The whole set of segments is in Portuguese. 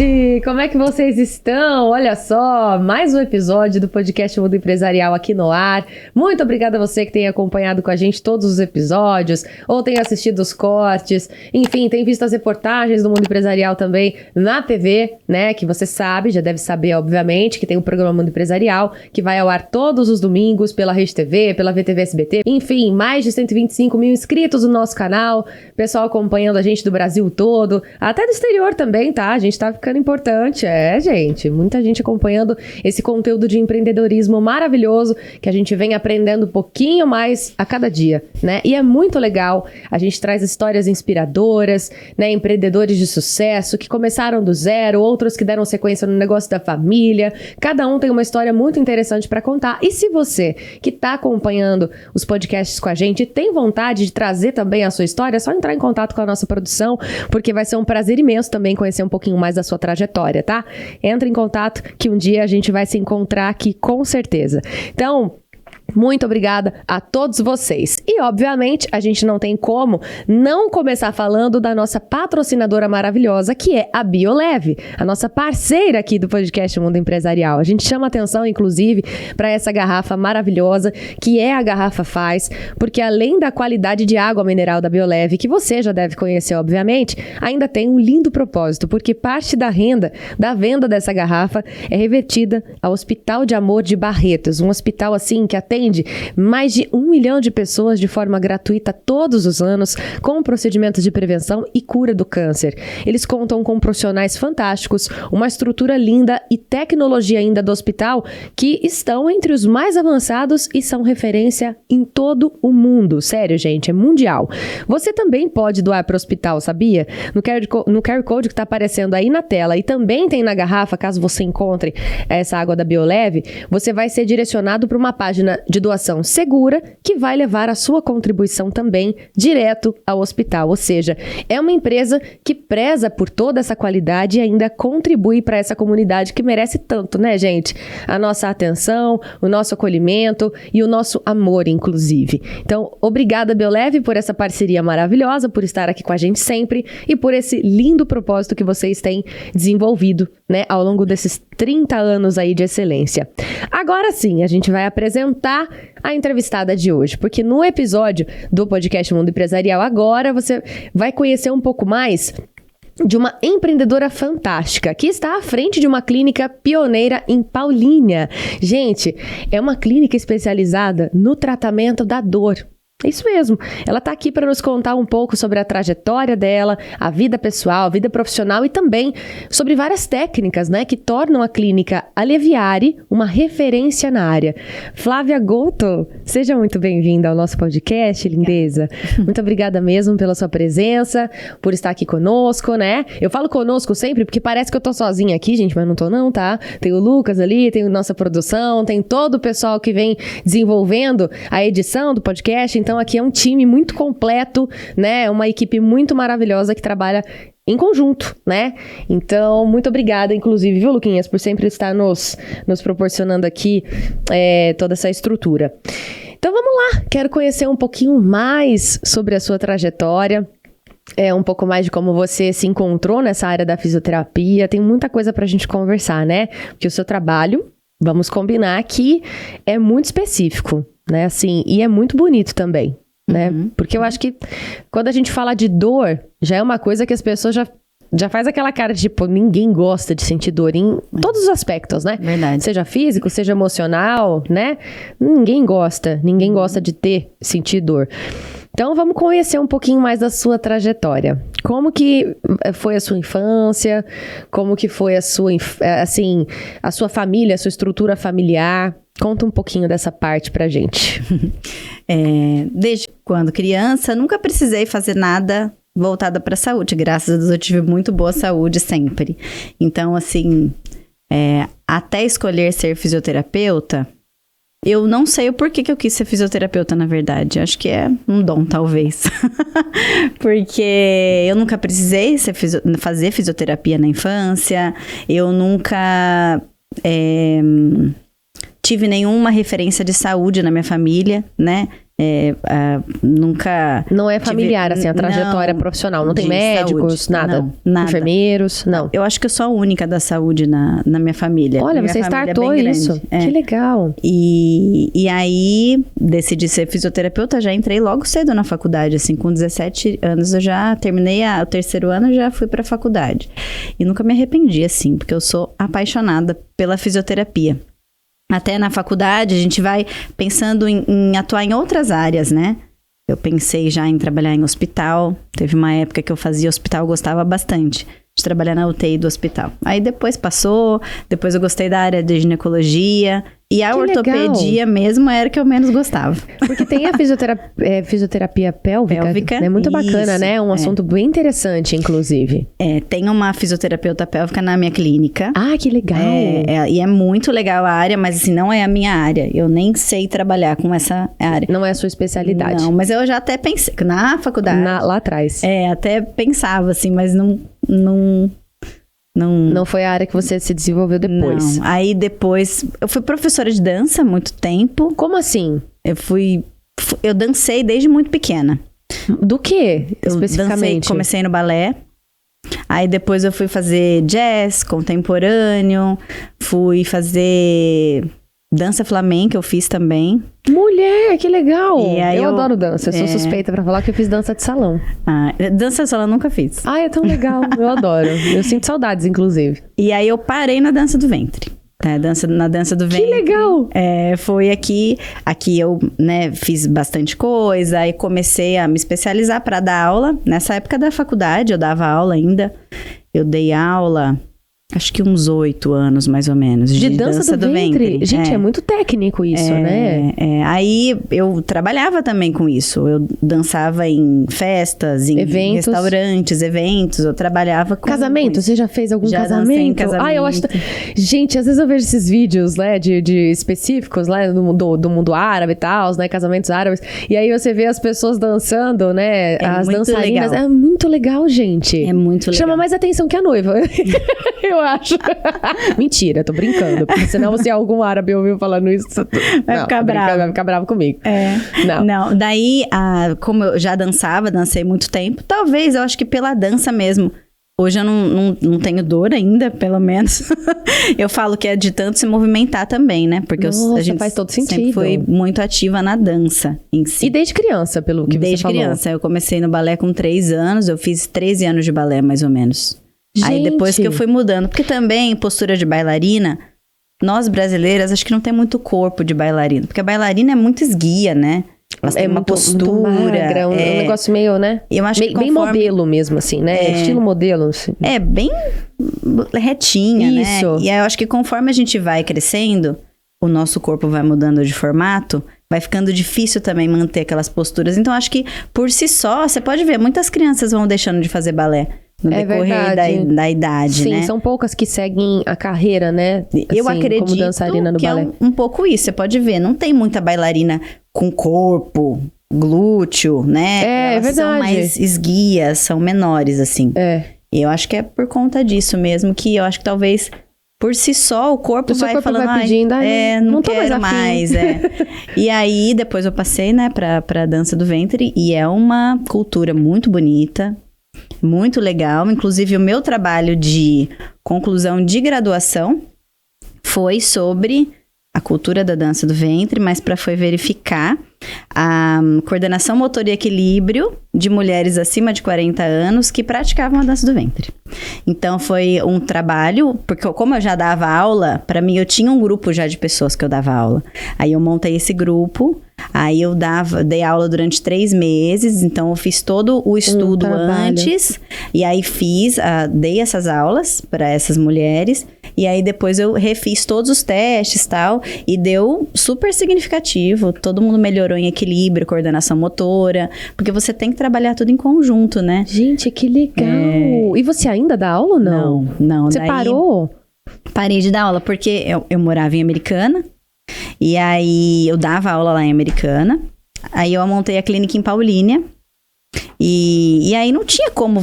gente! Como é que vocês estão? Olha só, mais um episódio do podcast Mundo Empresarial aqui no ar. Muito obrigada a você que tem acompanhado com a gente todos os episódios, ou tem assistido os cortes, enfim, tem visto as reportagens do Mundo Empresarial também na TV, né? Que você sabe, já deve saber, obviamente, que tem o programa Mundo Empresarial, que vai ao ar todos os domingos pela Rede TV, pela VTV SBT. Enfim, mais de 125 mil inscritos no nosso canal, pessoal acompanhando a gente do Brasil todo, até do exterior também, tá? A gente tá ficando importante, gente. Muita gente acompanhando esse conteúdo de empreendedorismo maravilhoso que a gente vem aprendendo um pouquinho mais a cada dia, né? E é muito legal. A gente traz histórias inspiradoras, né? Empreendedores de sucesso que começaram do zero, outros que deram sequência no negócio da família. Cada um tem uma história muito interessante para contar. E se você que tá acompanhando os podcasts com a gente e tem vontade de trazer também a sua história, é só entrar em contato com a nossa produção, porque vai ser um prazer imenso também conhecer um pouquinho mais da sua trajetória, tá? Entra em contato que um dia a gente vai se encontrar aqui com certeza. Então, muito obrigada a todos vocês. E, obviamente, a gente não tem como não começar falando da nossa patrocinadora maravilhosa, que é a Bioleve, a nossa parceira aqui do podcast Mundo Empresarial. A gente chama atenção, inclusive, para essa garrafa maravilhosa, que é a Garrafa Faz, porque além da qualidade de água mineral da Bioleve, que você já deve conhecer, obviamente, ainda tem um lindo propósito, porque parte da renda da venda dessa garrafa é revertida ao Hospital de Amor de Barretos, um hospital, assim, que atende mais de 1 milhão de pessoas de forma gratuita todos os anos, com procedimentos de prevenção e cura do câncer. Eles contam com profissionais fantásticos, uma estrutura linda e tecnologia ainda do hospital que estão entre os mais avançados e são referência em todo o mundo. Sério, gente, é mundial. Você também pode doar para o hospital, sabia? No QR Code que está aparecendo aí na tela e também tem na garrafa, caso você encontre essa água da Bioleve, você vai ser direcionado para uma página de doação segura, que vai levar a sua contribuição também direto ao hospital. Ou seja, é uma empresa que preza por toda essa qualidade e ainda contribui para essa comunidade que merece tanto, né, gente? A nossa atenção, o nosso acolhimento e o nosso amor, inclusive. Então, obrigada, Bioleve, por essa parceria maravilhosa, por estar aqui com a gente sempre e por esse lindo propósito que vocês têm desenvolvido, né, ao longo desses 30 anos aí de excelência. Agora sim, a gente vai apresentar a entrevistada de hoje, porque no episódio do podcast Mundo Empresarial agora você vai conhecer um pouco mais de uma empreendedora fantástica que está à frente de uma clínica pioneira em Paulínia. Gente, é uma clínica especializada no tratamento da dor. É isso mesmo. Ela está aqui para nos contar um pouco sobre a trajetória dela, a vida pessoal, a vida profissional e também sobre várias técnicas, né, que tornam a clínica Aleviare uma referência na área. Flávia Gotto, seja muito bem-vinda ao nosso podcast, lindeza. Muito obrigada mesmo pela sua presença, por estar aqui conosco, né? Eu falo conosco sempre porque parece que eu tô sozinha aqui, gente, mas não tô não, tá? Tem o Lucas ali, tem a nossa produção, tem todo o pessoal que vem desenvolvendo a edição do podcast, então aqui é um time muito completo, né? Uma equipe muito maravilhosa que trabalha em conjunto, né? Então, muito obrigada, inclusive, viu, Luquinhas, por sempre estar nos proporcionando aqui toda essa estrutura. Então, vamos lá. Quero conhecer um pouquinho mais sobre a sua trajetória. Um pouco mais de como você se encontrou nessa área da fisioterapia. Tem muita coisa pra gente conversar, né? Porque o seu trabalho, vamos combinar que é muito específico, né, assim, e é muito bonito também, né, porque eu acho que quando a gente fala de dor, já é uma coisa que as pessoas já faz aquela cara de, tipo, ninguém gosta de sentir dor em todos os aspectos, né? Verdade. Seja físico, seja emocional, né, ninguém gosta de sentir dor. Então, vamos conhecer um pouquinho mais da sua trajetória. Como que foi a sua infância? Como que foi a sua família, a sua estrutura familiar? Conta um pouquinho dessa parte pra gente. Desde quando criança, nunca precisei fazer nada voltada para a saúde. Graças a Deus, eu tive muito boa saúde sempre. Então, assim, até escolher ser fisioterapeuta, eu não sei o porquê que eu quis ser fisioterapeuta, na verdade. Acho que é um dom, talvez. Porque eu nunca precisei fazer fisioterapia na infância. Eu nunca tive nenhuma referência de saúde na minha família, né? nunca... Não é familiar, assim, a trajetória profissional. Não tem médicos, saúde. nada? Não, nada. Enfermeiros, não. Eu acho que eu sou a única da saúde na minha família. Olha, minha você startou isso. Que legal. E aí, decidi ser fisioterapeuta, já entrei logo cedo na faculdade, assim, com 17 anos eu já terminei o terceiro ano e já fui pra faculdade. E nunca me arrependi, assim, porque eu sou apaixonada pela fisioterapia. Até na faculdade, a gente vai pensando em atuar em outras áreas, né? Eu pensei já em trabalhar em hospital. Teve uma época que eu fazia hospital, eu gostava bastante de trabalhar na UTI do hospital. Aí depois passou, depois eu gostei da área de ginecologia. E a ortopedia mesmo era que eu menos gostava. Porque tem a fisioterapia pélvica. É muito bacana, né? É um assunto bem interessante, inclusive. Tem uma fisioterapeuta pélvica na minha clínica. Ah, que legal! E é muito legal a área, mas assim, não é a minha área. Eu nem sei trabalhar com essa área. Não é a sua especialidade. Não, mas eu já até pensei, na faculdade. Lá atrás. Até pensava assim, mas não foi a área que você se desenvolveu depois. Não. Aí depois, eu fui professora de dança há muito tempo. Como assim? Eu dancei desde muito pequena. Do que, especificamente? Comecei no balé. Aí depois eu fui fazer jazz, contemporâneo. Fui fazer dança flamenca, eu fiz também. Mulher, que legal! Eu adoro dança, eu sou suspeita pra falar que eu fiz dança de salão. Dança de salão eu nunca fiz. É tão legal, eu adoro. Eu sinto saudades, inclusive. E aí eu parei na dança do ventre. Na dança do ventre. Que legal! Foi aqui eu, né, fiz bastante coisa. Aí comecei a me especializar pra dar aula. Nessa época da faculdade, eu dava aula ainda. Eu dei aula... Acho que uns 8 anos, mais ou menos. De dança do ventre? Gente, é muito técnico isso, né? Aí eu trabalhava também com isso. Eu dançava em festas, em restaurantes, eventos. Eu trabalhava com... Casamento? Você já fez algum casamento? Em casamento. Eu acho... Gente, às vezes eu vejo esses vídeos, né, de específicos, né, do mundo árabe e tal, né, casamentos árabes. E aí você vê as pessoas dançando, né, as dançarinas. Legal. É muito legal, gente. É muito legal. Chama mais atenção que a noiva. Eu acho. Mentira, tô brincando. Porque senão se algum árabe ouviu falando isso... Vai ficar bravo comigo. Não, daí, como eu já dancei muito tempo, talvez, eu acho que pela dança mesmo. Hoje eu não tenho dor ainda, pelo menos. Eu falo que é de tanto se movimentar também, né? Porque a gente faz todo sentido. Sempre foi muito ativa na dança em si. E desde criança, pelo que você falou. Desde criança. Eu comecei no balé com 3 anos. Eu fiz 13 anos de balé, mais ou menos. Gente. Aí depois que eu fui mudando. Porque também, postura de bailarina, nós brasileiras, acho que não tem muito corpo de bailarina. Porque a bailarina é muito esguia, né? Elas têm uma postura. Muito magra, um negócio meio, né? Eu acho que bem modelo mesmo, assim, né? Estilo modelo. Assim. Bem retinha, Isso. Né? E aí eu acho que conforme a gente vai crescendo, o nosso corpo vai mudando de formato, vai ficando difícil também manter aquelas posturas. Então, acho que por si só, você pode ver, muitas crianças vão deixando de fazer balé. No decorrer da idade, Sim, né? São poucas que seguem a carreira, né? Assim, eu acredito como dançarina no que balé. É um pouco isso. Você pode ver, não tem muita bailarina com corpo, glúteo, né? Elas são mais esguias, são menores, assim. E eu acho que é por conta disso mesmo, que eu acho que talvez... Por si só, o corpo vai falando, vai pedindo, não quero mais. E aí, depois eu passei, né, pra dança do ventre. E é uma cultura muito bonita, muito legal. Inclusive, o meu trabalho de conclusão de graduação foi sobre a cultura da dança do ventre, mas foi verificar a coordenação motor e equilíbrio de mulheres acima de 40 anos que praticavam a dança do ventre. Então, foi um trabalho, porque como eu já dava aula, para mim eu tinha um grupo já de pessoas que eu dava aula. Aí eu montei esse grupo, aí eu dei aula durante 3 meses, então eu fiz todo o estudo antes, e aí dei essas aulas para essas mulheres, e aí depois eu refiz todos os testes e tal, e deu super significativo, todo mundo melhorou em equilíbrio, coordenação motora, porque você tem que trabalhar tudo em conjunto, né? Gente, que legal! E você ainda dá aula ou não? Não. Você parou? Parei de dar aula, porque eu morava em Americana, e aí eu dava aula lá em Americana, aí eu montei a clínica em Paulínia, e aí não tinha como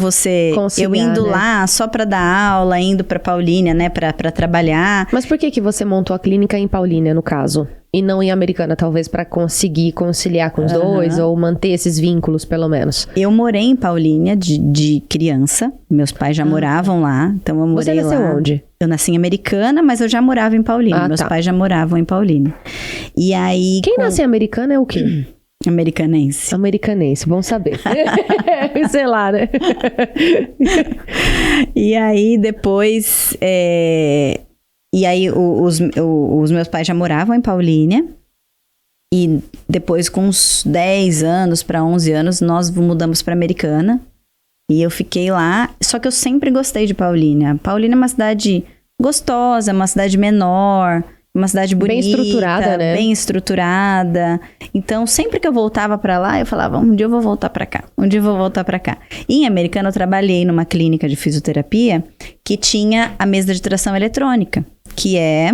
eu indo lá só pra dar aula, indo pra Paulínia, né, pra trabalhar. Mas por que você montou a clínica em Paulínia, no caso? e não em Americana, talvez para conseguir conciliar com os dois ou manter esses vínculos, pelo menos? Eu morei em Paulínia de criança, meus pais já moravam lá, então eu morei lá. Você nasceu onde? Eu nasci em Americana, mas eu já morava em Paulínia, meus pais já moravam em Paulínia. E aí... Quem nasce em Americana é o quê? Americanense. Americanense, bom saber. Sei lá, né? E aí, depois... E aí, os meus pais já moravam em Paulínia. E depois, com uns 10 anos para 11 anos, nós mudamos para Americana. E eu fiquei lá. Só que eu sempre gostei de Paulínia. Paulínia é uma cidade gostosa, uma cidade menor... Uma cidade bonita, bem estruturada, né? Bem estruturada. Então, sempre que eu voltava pra lá, eu falava, um dia eu vou voltar pra cá. Um dia eu vou voltar pra cá. E em Americana, eu trabalhei numa clínica de fisioterapia que tinha a mesa de tração eletrônica, que é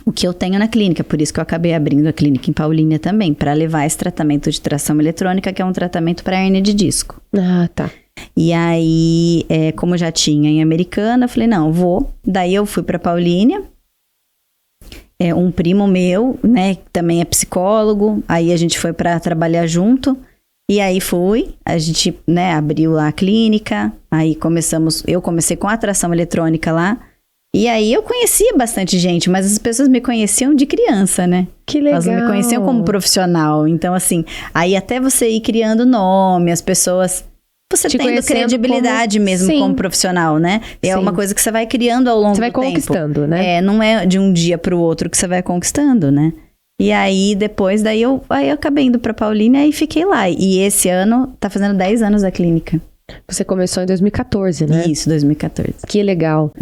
o que eu tenho na clínica. Por isso que eu acabei abrindo a clínica em Paulínia também, para levar esse tratamento de tração eletrônica, que é um tratamento para hérnia de disco. Ah, tá. E aí, como eu já tinha em Americana, eu falei, não, vou. Daí eu fui pra Paulínia. Um primo meu, né, também é psicólogo, aí a gente foi para trabalhar junto, e aí a gente, né, abriu lá a clínica, aí eu comecei com a tração eletrônica lá, e aí eu conhecia bastante gente, mas as pessoas me conheciam de criança, né? Que legal. Elas não me conheciam como profissional, então assim, aí até você ir criando nome, as pessoas... Você te tendo credibilidade mesmo Sim. como profissional, né? É Sim. uma coisa que você vai criando ao longo do tempo. Você vai conquistando, né? Não é de um dia pro outro que você vai conquistando, né? E aí, depois, daí eu acabei indo pra Paulínia e fiquei lá. E esse ano, tá fazendo 10 anos da clínica. Você começou em 2014, né? Isso, 2014. Que legal.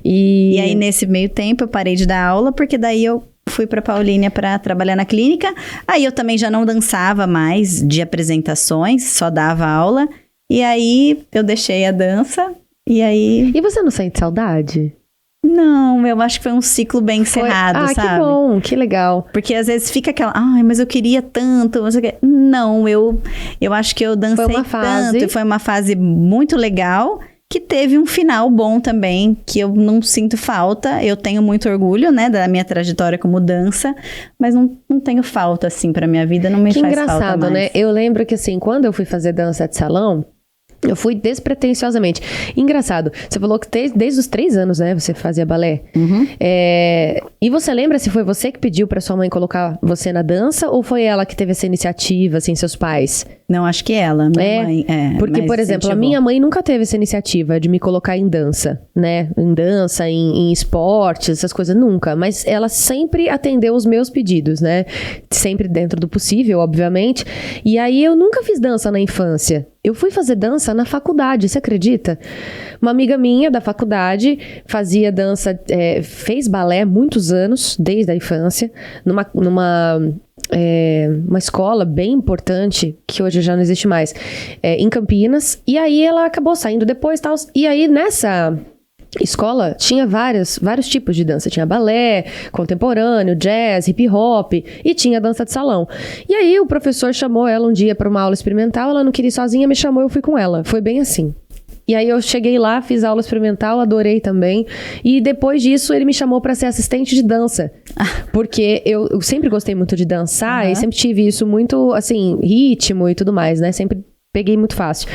E aí, nesse meio tempo, eu parei de dar aula, porque daí eu fui pra Paulínia pra trabalhar na clínica. Aí eu também já não dançava mais de apresentações, só dava aula. E aí, eu deixei a dança, e aí... E você não sente saudade? Não, eu acho que foi um ciclo bem encerrado, sabe? Que bom, que legal. Porque às vezes fica aquela, mas eu queria tanto, não sei o quê. Não, eu acho que eu dancei tanto, e foi uma fase muito legal, que teve um final bom também, que eu não sinto falta. Eu tenho muito orgulho, né, da minha trajetória como dança, mas não tenho falta, assim, pra minha vida, não me faz falta mais. Que engraçado, né? Eu lembro que, assim, quando eu fui fazer dança de salão, eu fui despretensiosamente. Engraçado, você falou que desde os 3 anos, né, você fazia balé. Uhum. E você lembra se foi você que pediu pra sua mãe colocar você na dança ou foi ela que teve essa iniciativa, assim, seus pais? Não, acho que ela, minha mãe. Porque, por exemplo, a minha mãe nunca teve essa iniciativa de me colocar em dança, né? Em dança, em esportes, essas coisas, nunca. Mas ela sempre atendeu os meus pedidos, né? Sempre dentro do possível, obviamente. E aí eu nunca fiz dança na infância. Eu fui fazer dança na faculdade, você acredita? Uma amiga minha da faculdade fazia dança, fez balé há muitos anos, desde a infância, uma escola bem importante, que hoje já não existe mais, em Campinas. E aí ela acabou saindo depois e tal. E aí nessa escola tinha vários tipos de dança. Tinha balé, contemporâneo, jazz, hip hop e tinha dança de salão. E aí o professor chamou ela um dia para uma aula experimental, ela não queria ir sozinha, me chamou, eu fui com ela. Foi bem assim. E aí eu cheguei lá, fiz aula experimental, adorei também. E depois disso ele me chamou para ser assistente de dança. Porque eu sempre gostei muito de dançar e sempre tive isso muito, assim, ritmo e tudo mais, né? Sempre peguei muito fácil.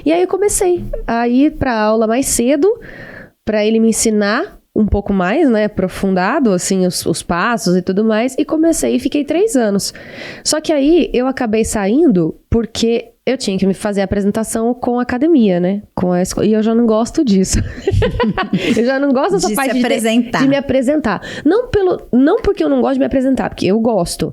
E aí eu comecei a ir pra aula mais cedo, para ele me ensinar um pouco mais, né, aprofundado, assim, os passos e tudo mais, e comecei e fiquei 3 anos. Só que aí eu acabei saindo porque eu tinha que me fazer a apresentação com a academia, né, com a escola, e eu já não gosto disso. Eu já não gosto dessa parte de me apresentar. Não porque eu não gosto de me apresentar, porque eu gosto,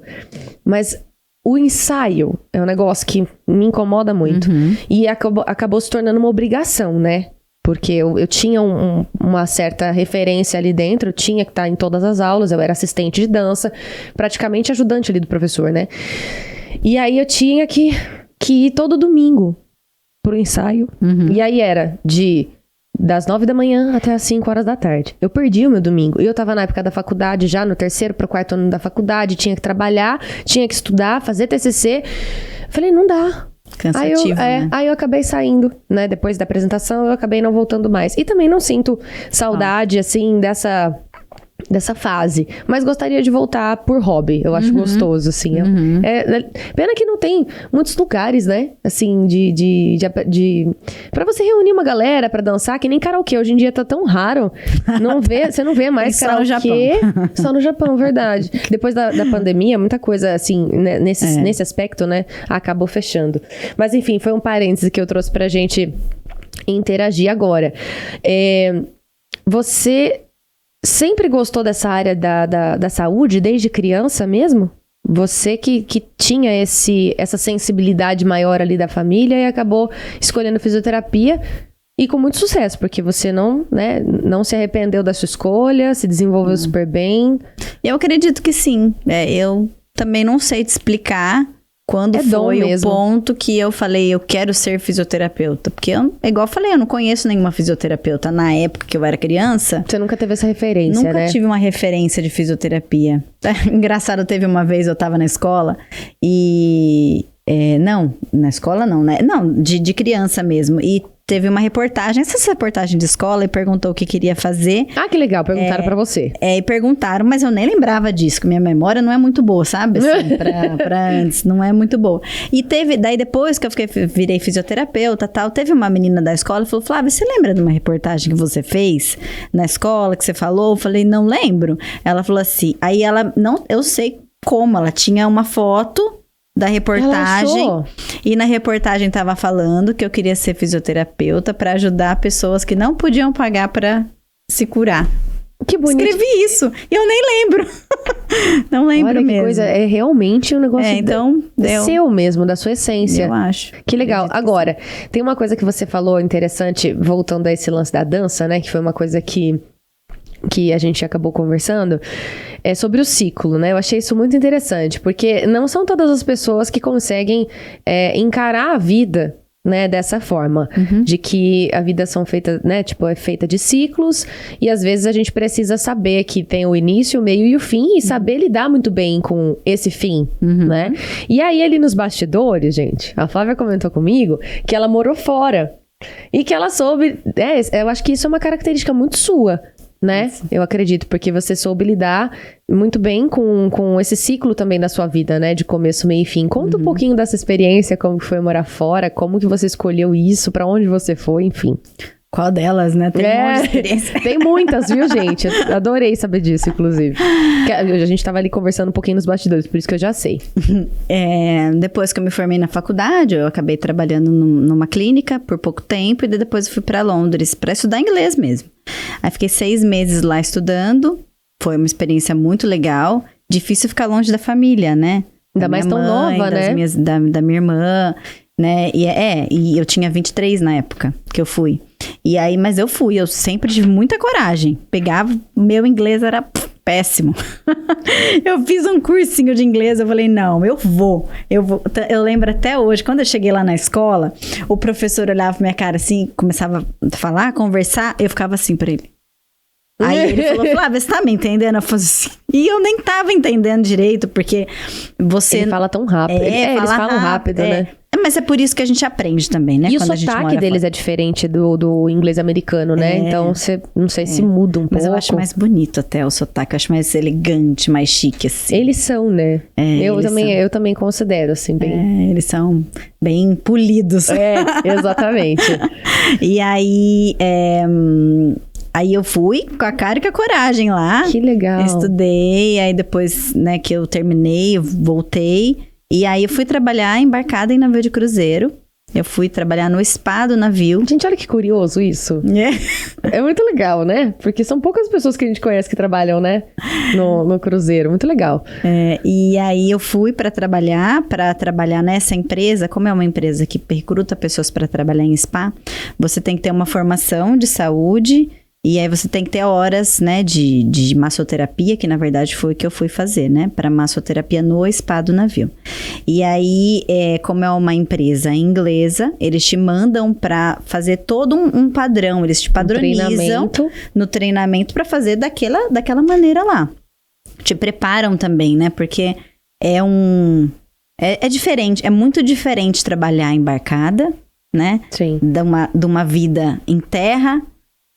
mas o ensaio é um negócio que me incomoda muito. E acabou se tornando uma obrigação, né? Porque eu tinha uma certa referência ali dentro, eu tinha que estar em todas as aulas, eu era assistente de dança, praticamente ajudante ali do professor, né? E aí eu tinha que ir todo domingo pro ensaio. E aí era das 9 da manhã até as 5 horas da tarde. Eu perdi o meu domingo. E eu tava na época da faculdade, já no 3º pro 4º ano da faculdade, tinha que trabalhar, tinha que estudar, fazer TCC. Falei, não dá. Cansativo, né? Aí eu acabei saindo, né? Depois da apresentação, eu acabei não voltando mais. E também não sinto saudade, assim, dessa fase. Mas gostaria de voltar por hobby. Eu acho gostoso, assim. Pena que não tem muitos lugares, né? Assim, pra você reunir uma galera pra dançar, que nem karaokê. Hoje em dia tá tão raro. Você não vê mais só no karaokê. Só no Japão, verdade. Depois da pandemia, muita coisa, assim, né, nesse aspecto, né? Acabou fechando. Mas, enfim, foi um parêntese que eu trouxe pra gente interagir agora. Você sempre gostou dessa área da saúde, desde criança mesmo? Você que tinha essa sensibilidade maior ali da família e acabou escolhendo fisioterapia e com muito sucesso, porque você não se arrependeu da sua escolha, se desenvolveu super bem. Eu acredito que sim. Eu também não sei te explicar quando foi o ponto que eu falei, eu quero ser fisioterapeuta. Porque, igual eu falei, eu não conheço nenhuma fisioterapeuta. Na época que eu era criança... Você nunca teve essa referência, né? Nunca tive uma referência de fisioterapia. Engraçado, teve uma vez, eu tava na escola e... não, na escola não, né? Não, de criança mesmo. E teve uma reportagem, essa reportagem de escola, e perguntou o que queria fazer. Ah, que legal, perguntaram pra você. E perguntaram, mas eu nem lembrava disso, que minha memória não é muito boa, sabe? Assim, pra antes, não é muito boa. E daí depois que eu virei fisioterapeuta, tal, teve uma menina da escola e falou, Flávia, você lembra de uma reportagem que você fez na escola, que você falou? Eu falei, não lembro. Ela falou assim, aí eu sei como, ela tinha uma foto da reportagem, e na reportagem tava falando que eu queria ser fisioterapeuta para ajudar pessoas que não podiam pagar para se curar. Que bonito. Escrevi isso, e eu nem lembro. Não lembro. Olha, mesmo. Que coisa, é realmente um negócio seu mesmo, da sua essência. Eu acho. Que legal. Agora, tem uma coisa que você falou interessante, voltando a esse lance da dança, né, que foi uma coisa que a gente acabou conversando, sobre o ciclo, né? Eu achei isso muito interessante, porque não são todas as pessoas que conseguem encarar a vida, né, dessa forma, de que a vida são feita, né, tipo, é feita de ciclos, e às vezes a gente precisa saber que tem o início, o meio e o fim, e saber lidar muito bem com esse fim, né? E aí, ali nos bastidores, gente, a Flávia comentou comigo que ela morou fora, e que ela soube, eu acho que isso é uma característica muito sua, né? Eu acredito, porque você soube lidar muito bem com esse ciclo também da sua vida, né? De começo, meio e fim. Conta um pouquinho dessa experiência, como que foi morar fora, como que você escolheu isso, pra onde você foi, enfim. Qual delas, né? Tem um monte de experiência. Tem muitas, viu, gente? Eu adorei saber disso, inclusive. A gente tava ali conversando um pouquinho nos bastidores, por isso que eu já sei. Depois que eu me formei na faculdade, eu acabei trabalhando numa clínica por pouco tempo, e depois eu fui pra Londres pra estudar inglês mesmo. Aí fiquei 6 meses lá estudando, foi uma experiência muito legal. Difícil ficar longe da família, né? Ainda mais tão nova, né? Da minha irmã, né? E eu tinha 23 na época que eu fui. E aí, mas eu sempre tive muita coragem. Pegava, meu inglês era péssimo. Eu fiz um cursinho de inglês, eu falei, não, eu vou. Eu lembro até hoje, quando eu cheguei lá na escola, o professor olhava pra minha cara assim, começava a falar, conversar, eu ficava assim pra ele. Aí ele falou, Flávia, você tá me entendendo? Eu falei assim, e eu nem tava entendendo direito, porque você... Ele fala tão rápido. Eles falam rápido, né? Mas é por isso que a gente aprende também, né? E quando o sotaque deles é diferente do inglês americano, né? Então, não sei se muda um pouco. Mas eu acho mais bonito até o sotaque. Eu acho mais elegante, mais chique, assim. Eles são, né? Eu também considero, assim, bem... eles são bem polidos. Exatamente. E aí... Aí eu fui com a cara e com a coragem lá. Que legal. Estudei, aí depois, né, que eu terminei, eu voltei. E aí eu fui trabalhar embarcada em navio de cruzeiro. Eu fui trabalhar no spa do navio. Gente, olha que curioso isso. É muito legal, né? Porque são poucas pessoas que a gente conhece que trabalham, né? No cruzeiro. Muito legal. E aí eu fui para trabalhar nessa empresa. Como é uma empresa que recruta pessoas para trabalhar em spa, você tem que ter uma formação de saúde. E aí você tem que ter horas, né, de massoterapia, que na verdade foi o que eu fui fazer, né, para massoterapia no spa do navio. E aí, como é uma empresa inglesa, eles te mandam para fazer todo um padrão, eles te padronizam no treinamento para fazer daquela maneira lá. Te preparam também, né, porque é diferente, é muito diferente trabalhar embarcada, né, Sim. de uma vida em terra,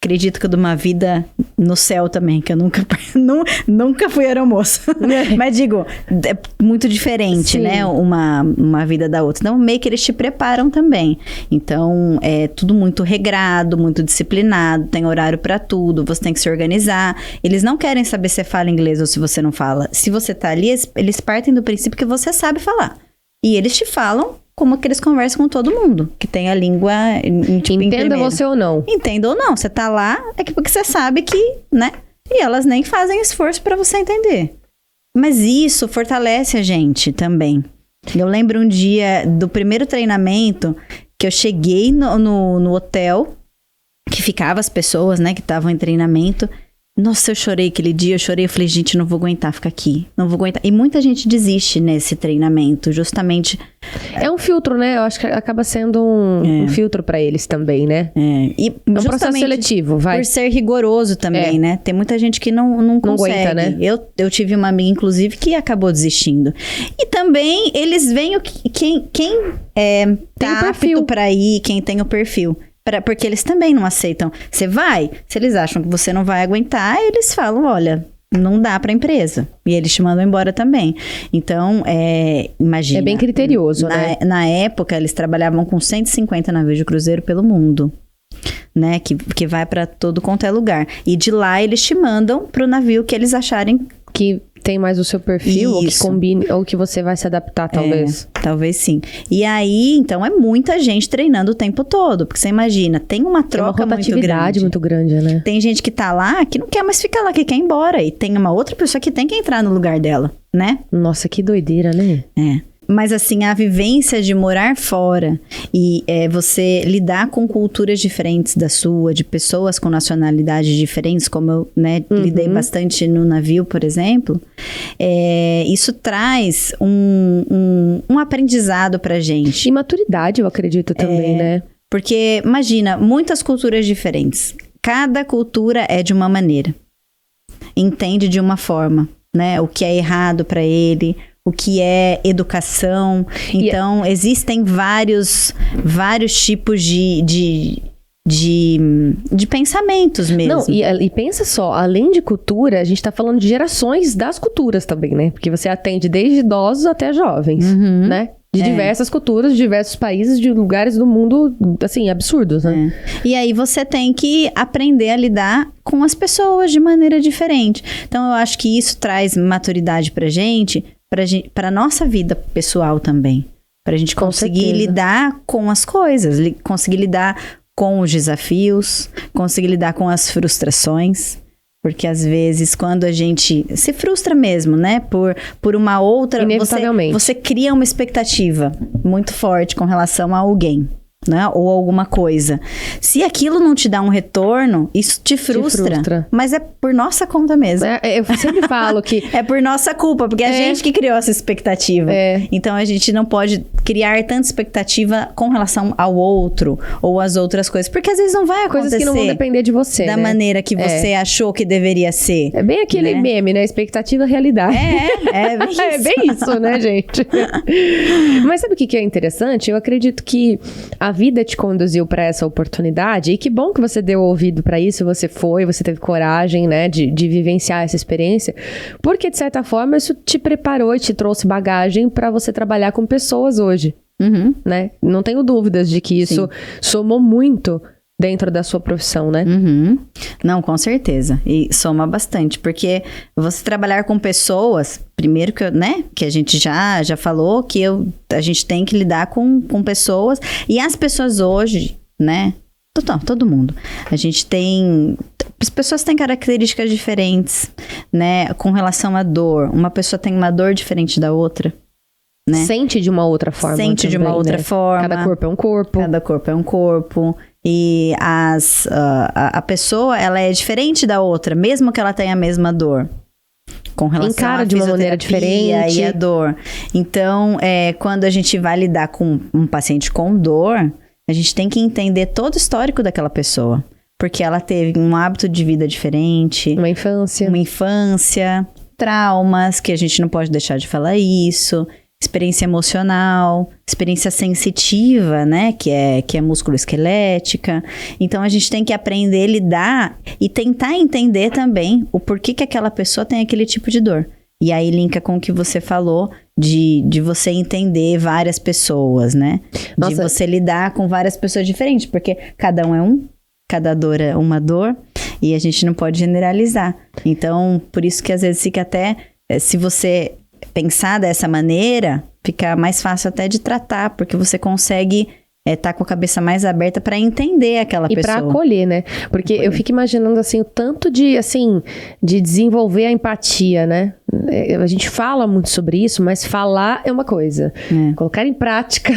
acredito que de uma vida no céu também, que eu nunca fui aeromoça. Mas digo, é muito diferente, Sim. né? Uma vida da outra. Então, meio que eles te preparam também. Então, é tudo muito regrado, muito disciplinado, tem horário pra tudo, você tem que se organizar. Eles não querem saber se você fala inglês ou se você não fala. Se você tá ali, eles partem do princípio que você sabe falar. E eles te falam como que eles conversam com todo mundo, que tem a língua tipo, Entenda você ou não. Entenda ou não, você tá lá, é que porque você sabe que, né? E elas nem fazem esforço pra você entender. Mas isso fortalece a gente também. Eu lembro um dia do primeiro treinamento que eu cheguei no hotel, que ficava as pessoas, né, que estavam em treinamento. Nossa, eu chorei aquele dia, eu falei, gente, não vou aguentar ficar aqui, não vou aguentar. E muita gente desiste nesse treinamento, justamente... É um filtro, né? Eu acho que acaba sendo um filtro pra eles também, né? E É um processo seletivo, vai. Por ser rigoroso também, né? Tem muita gente que não consegue. aguenta, né? Eu tive uma amiga, inclusive, que acabou desistindo. E também, eles veem quem tá apto pra ir, quem tem o perfil. Porque eles também não aceitam. Você vai, se eles acham que você não vai aguentar, eles falam, olha, não dá pra empresa. E eles te mandam embora também. Então, imagina. É bem criterioso, né? Na época, eles trabalhavam com 150 navios de cruzeiro pelo mundo. Né? Que vai pra todo quanto é lugar. E de lá, eles te mandam pro navio que eles acharem... Que tem mais o seu perfil, ou que combine, ou que você vai se adaptar, talvez. Talvez sim. E aí, então, é muita gente treinando o tempo todo. Porque você imagina, tem uma troca muito grande, né? Tem gente que tá lá, que não quer mais ficar lá, que quer ir embora. E tem uma outra pessoa que tem que entrar no lugar dela, né? Nossa, que doideira, né? Mas assim, a vivência de morar fora e você lidar com culturas diferentes da sua, de pessoas com nacionalidades diferentes, como eu lidei bastante no navio, por exemplo, isso traz um aprendizado pra gente. E maturidade, eu acredito também, né? Porque, imagina, muitas culturas diferentes. Cada cultura é de uma maneira. Entende de uma forma, né? O que é errado pra ele... O que é educação. Então, existem vários tipos de pensamentos mesmo. Não, e pensa só, além de cultura, a gente tá falando de gerações das culturas também, né? Porque você atende desde idosos até jovens, né? De diversas culturas, de diversos países, de lugares do mundo, assim, absurdos, né? E aí você tem que aprender a lidar com as pessoas de maneira diferente. Então, eu acho que isso traz maturidade pra gente, pra nossa vida pessoal também. Pra gente conseguir lidar com as coisas, conseguir lidar com os desafios, conseguir lidar com as frustrações. Porque às vezes quando a gente se frustra mesmo, né? Por uma outra... Inevitavelmente. Você cria uma expectativa muito forte com relação a alguém. Né? Ou alguma coisa. Se aquilo não te dá um retorno, isso te frustra. Mas é por nossa conta mesmo. Eu sempre falo que... É por nossa culpa, porque é a gente que criou essa expectativa. Então a gente não pode criar tanta expectativa com relação ao outro ou às outras coisas, porque às vezes não vai acontecer. Coisas que não vão depender de você, da maneira que você achou que deveria ser. É bem aquele meme, né? Expectativa, realidade. É bem isso. É bem isso, né, gente? Mas sabe o que é interessante? Eu acredito que a vida te conduziu para essa oportunidade, e que bom que você deu ouvido para isso, você teve coragem, né, de vivenciar essa experiência, porque de certa forma isso te preparou e te trouxe bagagem para você trabalhar com pessoas hoje, né? Não tenho dúvidas de que isso somou muito dentro da sua profissão, né? Não, com certeza. E soma bastante, porque você trabalhar com pessoas, primeiro que a gente já falou, que a gente tem que lidar com pessoas, e as pessoas hoje, né? Todo mundo. As pessoas têm características diferentes, né? Com relação à dor. Uma pessoa tem uma dor diferente da outra. Né? Sente de uma outra forma. De uma outra forma. Cada corpo é um corpo. Cada corpo é um corpo. E a pessoa, ela é diferente da outra, mesmo que ela tenha a mesma dor. Com relação Encara à de uma maneira diferente. E a dor. Então, quando a gente vai lidar com um paciente com dor, a gente tem que entender todo o histórico daquela pessoa. Porque ela teve um hábito de vida diferente. Uma infância. Traumas, que a gente não pode deixar de falar isso. experiência emocional, experiência sensitiva, né? Que é músculo-esquelética. Então, a gente tem que aprender a lidar e tentar entender também o porquê que aquela pessoa tem aquele tipo de dor. E aí, linka com o que você falou de você entender várias pessoas, né? De você lidar com várias pessoas diferentes, porque cada um é cada dor é uma dor, e a gente não pode generalizar. Então, por isso que às vezes fica até, se você pensar dessa maneira, fica mais fácil até de tratar, porque você consegue tá com a cabeça mais aberta para entender aquela pessoa. E para acolher, né? Porque eu fico imaginando, assim, o tanto de desenvolver a empatia, né? A gente fala muito sobre isso, mas falar é uma coisa. Colocar em prática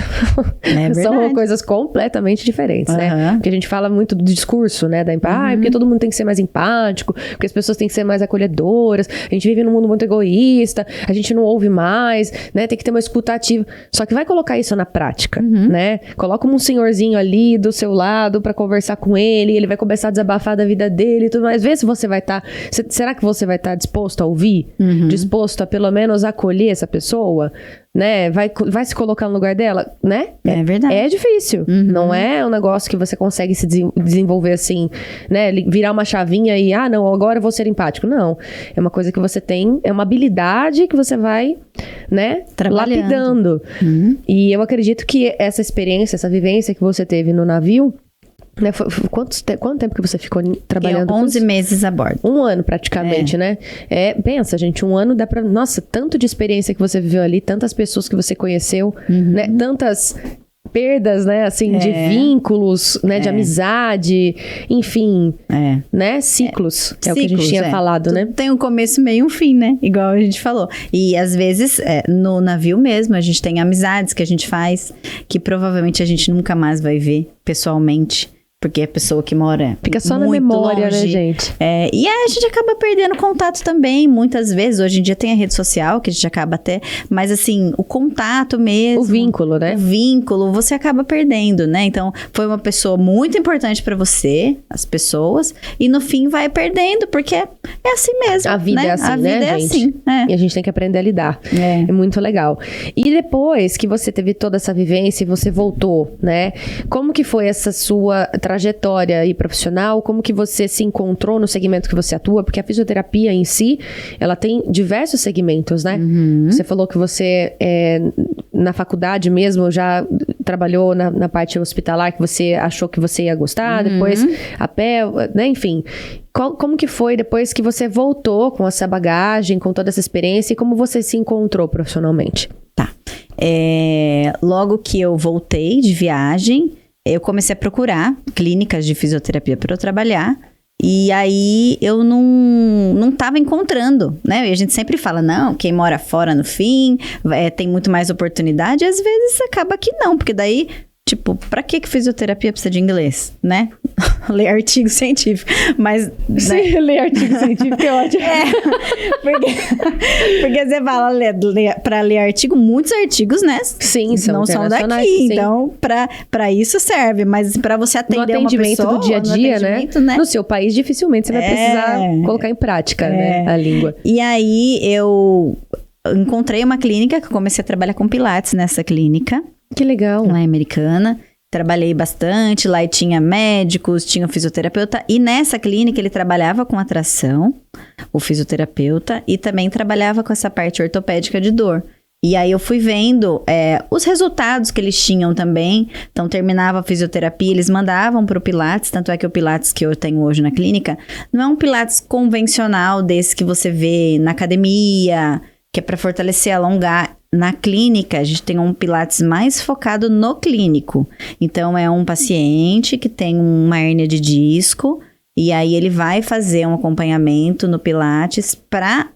são coisas completamente diferentes, né? Porque a gente fala muito do discurso, né? Da empatia, porque todo mundo tem que ser mais empático, porque as pessoas têm que ser mais acolhedoras, a gente vive num mundo muito egoísta, a gente não ouve mais, né? Tem que ter uma escuta ativa. Só que vai colocar isso na prática, né? Coloca um senhorzinho ali do seu lado pra conversar com ele vai começar a desabafar da vida dele e tudo mais. Vê se você vai estar... Será que você vai estar disposto a ouvir? Disposto a pelo menos acolher essa pessoa? Né? Vai se colocar no lugar dela? Né? É verdade. É difícil. Não é um negócio que você consegue se desenvolver assim, né? Virar uma chavinha e, não, agora eu vou ser empático. Não. É uma coisa que você tem, é uma habilidade que você vai, né? Lapidando. E eu acredito que essa experiência, essa vivência que você teve no navio, né, quanto tempo que você ficou trabalhando? 11 meses a bordo. 1 ano praticamente, né? Pensa, gente, 1 ano dá pra... Nossa, tanto de experiência que você viveu ali, tantas pessoas que você conheceu, né? Tantas perdas, né? Assim, de vínculos, né? De amizade, enfim, né? Ciclos, é o que a gente tinha falado, né? Tem um começo, meio e um fim, né? Igual a gente falou. E às vezes, no navio mesmo, a gente tem amizades que a gente faz, que provavelmente a gente nunca mais vai ver pessoalmente. Porque é a pessoa que mora fica só muito na memória, longe, né, gente? E aí a gente acaba perdendo contato também, muitas vezes. Hoje em dia tem a rede social, que a gente acaba até... Mas assim, o contato mesmo... O vínculo, né? O vínculo, você acaba perdendo, né? Então, foi uma pessoa muito importante pra você, as pessoas. E no fim vai perdendo, porque é assim mesmo. A vida né? é assim, a né, vida é gente? assim. E a gente tem que aprender a lidar. É muito legal. E depois que você teve toda essa vivência e você voltou, né? Como que foi essa sua trajetória aí profissional? Como que você se encontrou no segmento que você atua? Porque a fisioterapia em si, ela tem diversos segmentos, né? Você falou que você, na faculdade mesmo, já trabalhou na parte hospitalar, que você achou que você ia gostar, depois a pé, né? Enfim, como que foi depois que você voltou com essa bagagem, com toda essa experiência, e como você se encontrou profissionalmente? Tá. Logo que eu voltei de viagem, eu comecei a procurar clínicas de fisioterapia para eu trabalhar. E aí eu não estava encontrando, né? E a gente sempre fala, não, quem mora fora no fim tem muito mais oportunidade. E às vezes acaba que não, porque daí... Tipo, pra que fisioterapia precisa de inglês, né? Ler artigo científico, mas... Sim, ler artigo científico é ótimo. Porque você fala pra ler artigo, muitos artigos, né? Sim, não são daqui, sim. Então pra isso serve, mas pra você atender uma pessoa... No dia a dia, né? No seu país, dificilmente você vai precisar colocar em prática, né? A língua. E aí, eu encontrei uma clínica, que eu comecei a trabalhar com pilates nessa clínica. Que legal. Lá em Americana. Trabalhei bastante, lá tinha médicos, tinha um fisioterapeuta. E nessa clínica ele trabalhava com atração, o fisioterapeuta, e também trabalhava com essa parte ortopédica de dor. E aí eu fui vendo os resultados que eles tinham também. Então terminava a fisioterapia, eles mandavam para o Pilates. Tanto é que o Pilates que eu tenho hoje na clínica não é um Pilates convencional desse que você vê na academia, que é para fortalecer, alongar. Na clínica, a gente tem um Pilates mais focado no clínico. Então, é um paciente que tem uma hérnia de disco, e aí ele vai fazer um acompanhamento no Pilates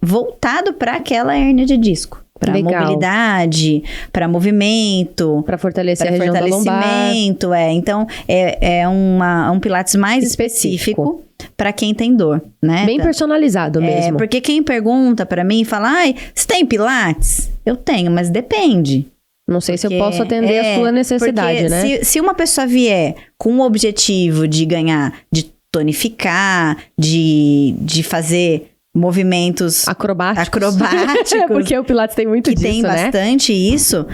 voltado para aquela hérnia de disco. Para mobilidade, para movimento. Para fortalecer a região da lombar. Então, é um Pilates mais específico para quem tem dor, né? Bem personalizado mesmo. Porque quem pergunta para mim e fala, você tem Pilates? Eu tenho, mas depende. Não sei se eu posso atender a sua necessidade, né? Se uma pessoa vier com o objetivo de ganhar, de tonificar, de fazer movimentos acrobáticos. Porque o Pilates tem muito que disso, tem bastante isso,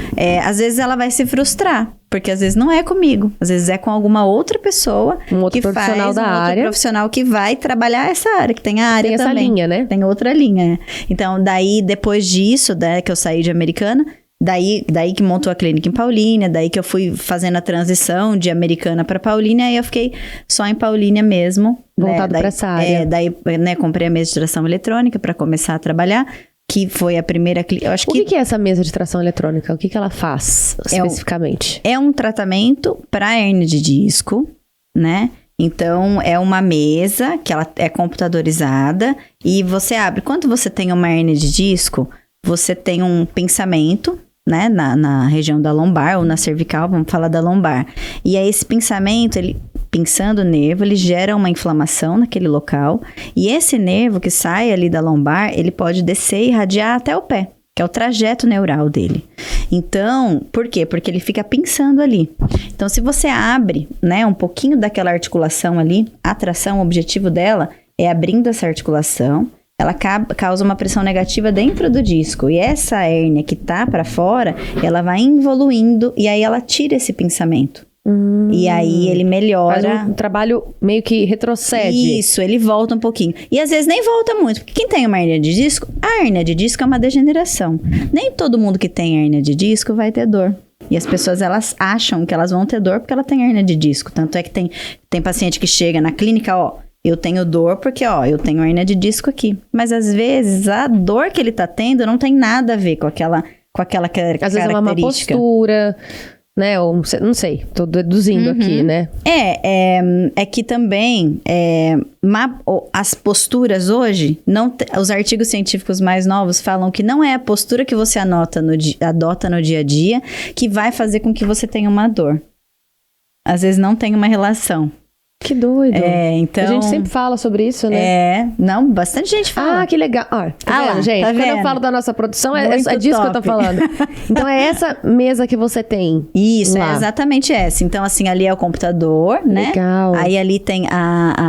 às vezes ela vai se frustrar. Porque às vezes não é comigo, às vezes é com alguma outra pessoa outro profissional da área. Outro profissional que vai trabalhar essa área, que tem a área tem também. Tem essa linha, né? Tem outra linha. Então, daí, depois disso, que eu saí de Americana, daí que montou a clínica em Paulínia, daí que eu fui fazendo a transição de Americana para Paulínia, aí eu fiquei só em Paulínia mesmo. Voltado para essa área. Daí, comprei a mesa de tração eletrônica para começar a trabalhar. Que foi a primeira... O que é essa mesa de tração eletrônica? O que ela faz especificamente? É um tratamento para hérnia de disco, né? Então, é uma mesa que ela é computadorizada e você abre. Quando você tem uma hérnia de disco, você tem um pinçamento, né? Na região da lombar ou na cervical, vamos falar da lombar. E aí, esse pinçamento, pinçando o nervo, ele gera uma inflamação naquele local. E esse nervo que sai ali da lombar, ele pode descer e irradiar até o pé, que é o trajeto neural dele. Então, por quê? Porque ele fica pinçando ali. Então, se você abre, né, um pouquinho daquela articulação ali, a tração, o objetivo dela é abrindo essa articulação, ela causa uma pressão negativa dentro do disco. E essa hérnia que tá para fora, ela vai evoluindo e aí ela tira esse pinçamento. E aí ele melhora. Faz um trabalho meio que retrocede. Isso, ele volta um pouquinho. E às vezes nem volta muito, porque quem tem uma hérnia de disco, a hérnia de disco é uma degeneração. Nem todo mundo que tem hérnia de disco vai ter dor. E as pessoas, elas acham que elas vão ter dor porque ela tem hérnia de disco. Tanto é que tem paciente que chega na clínica, eu tenho dor porque, eu tenho hérnia de disco aqui. Mas às vezes a dor que ele tá tendo não tem nada a ver com aquela característica. Às vezes é uma má postura, né? Ou não sei, tô deduzindo aqui, né? É que também as posturas hoje, os artigos científicos mais novos falam que não é a postura que você adota no dia a dia que vai fazer com que você tenha uma dor. Às vezes não tem uma relação. Que doido. Então... A gente sempre fala sobre isso, né? Bastante gente fala. Ah, que legal. Tá vendo, gente? Tá Quando eu falo da nossa produção, é disso que eu tô falando. Então, é essa mesa que você tem. Isso, lá. É exatamente essa. Então, assim, ali é o computador, né? Legal. Aí ali tem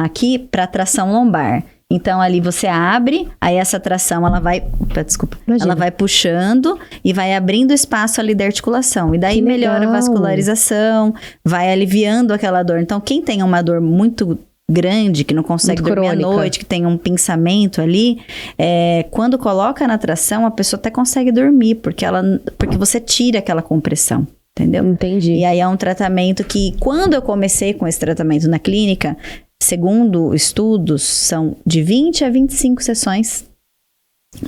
aqui para tração lombar. Então, ali você abre, aí essa tração, ela vai... Desculpa. Imagina. Ela vai puxando e vai abrindo espaço ali da articulação. E daí melhora a vascularização, vai aliviando aquela dor. Então, quem tem uma dor muito grande, que não consegue dormir à noite, que tem um pinçamento ali, quando coloca na tração, a pessoa até consegue dormir, porque você tira aquela compressão. Entendeu? Entendi. E aí é um tratamento que, quando eu comecei com esse tratamento na clínica... Segundo estudos, são de 20 a 25 sessões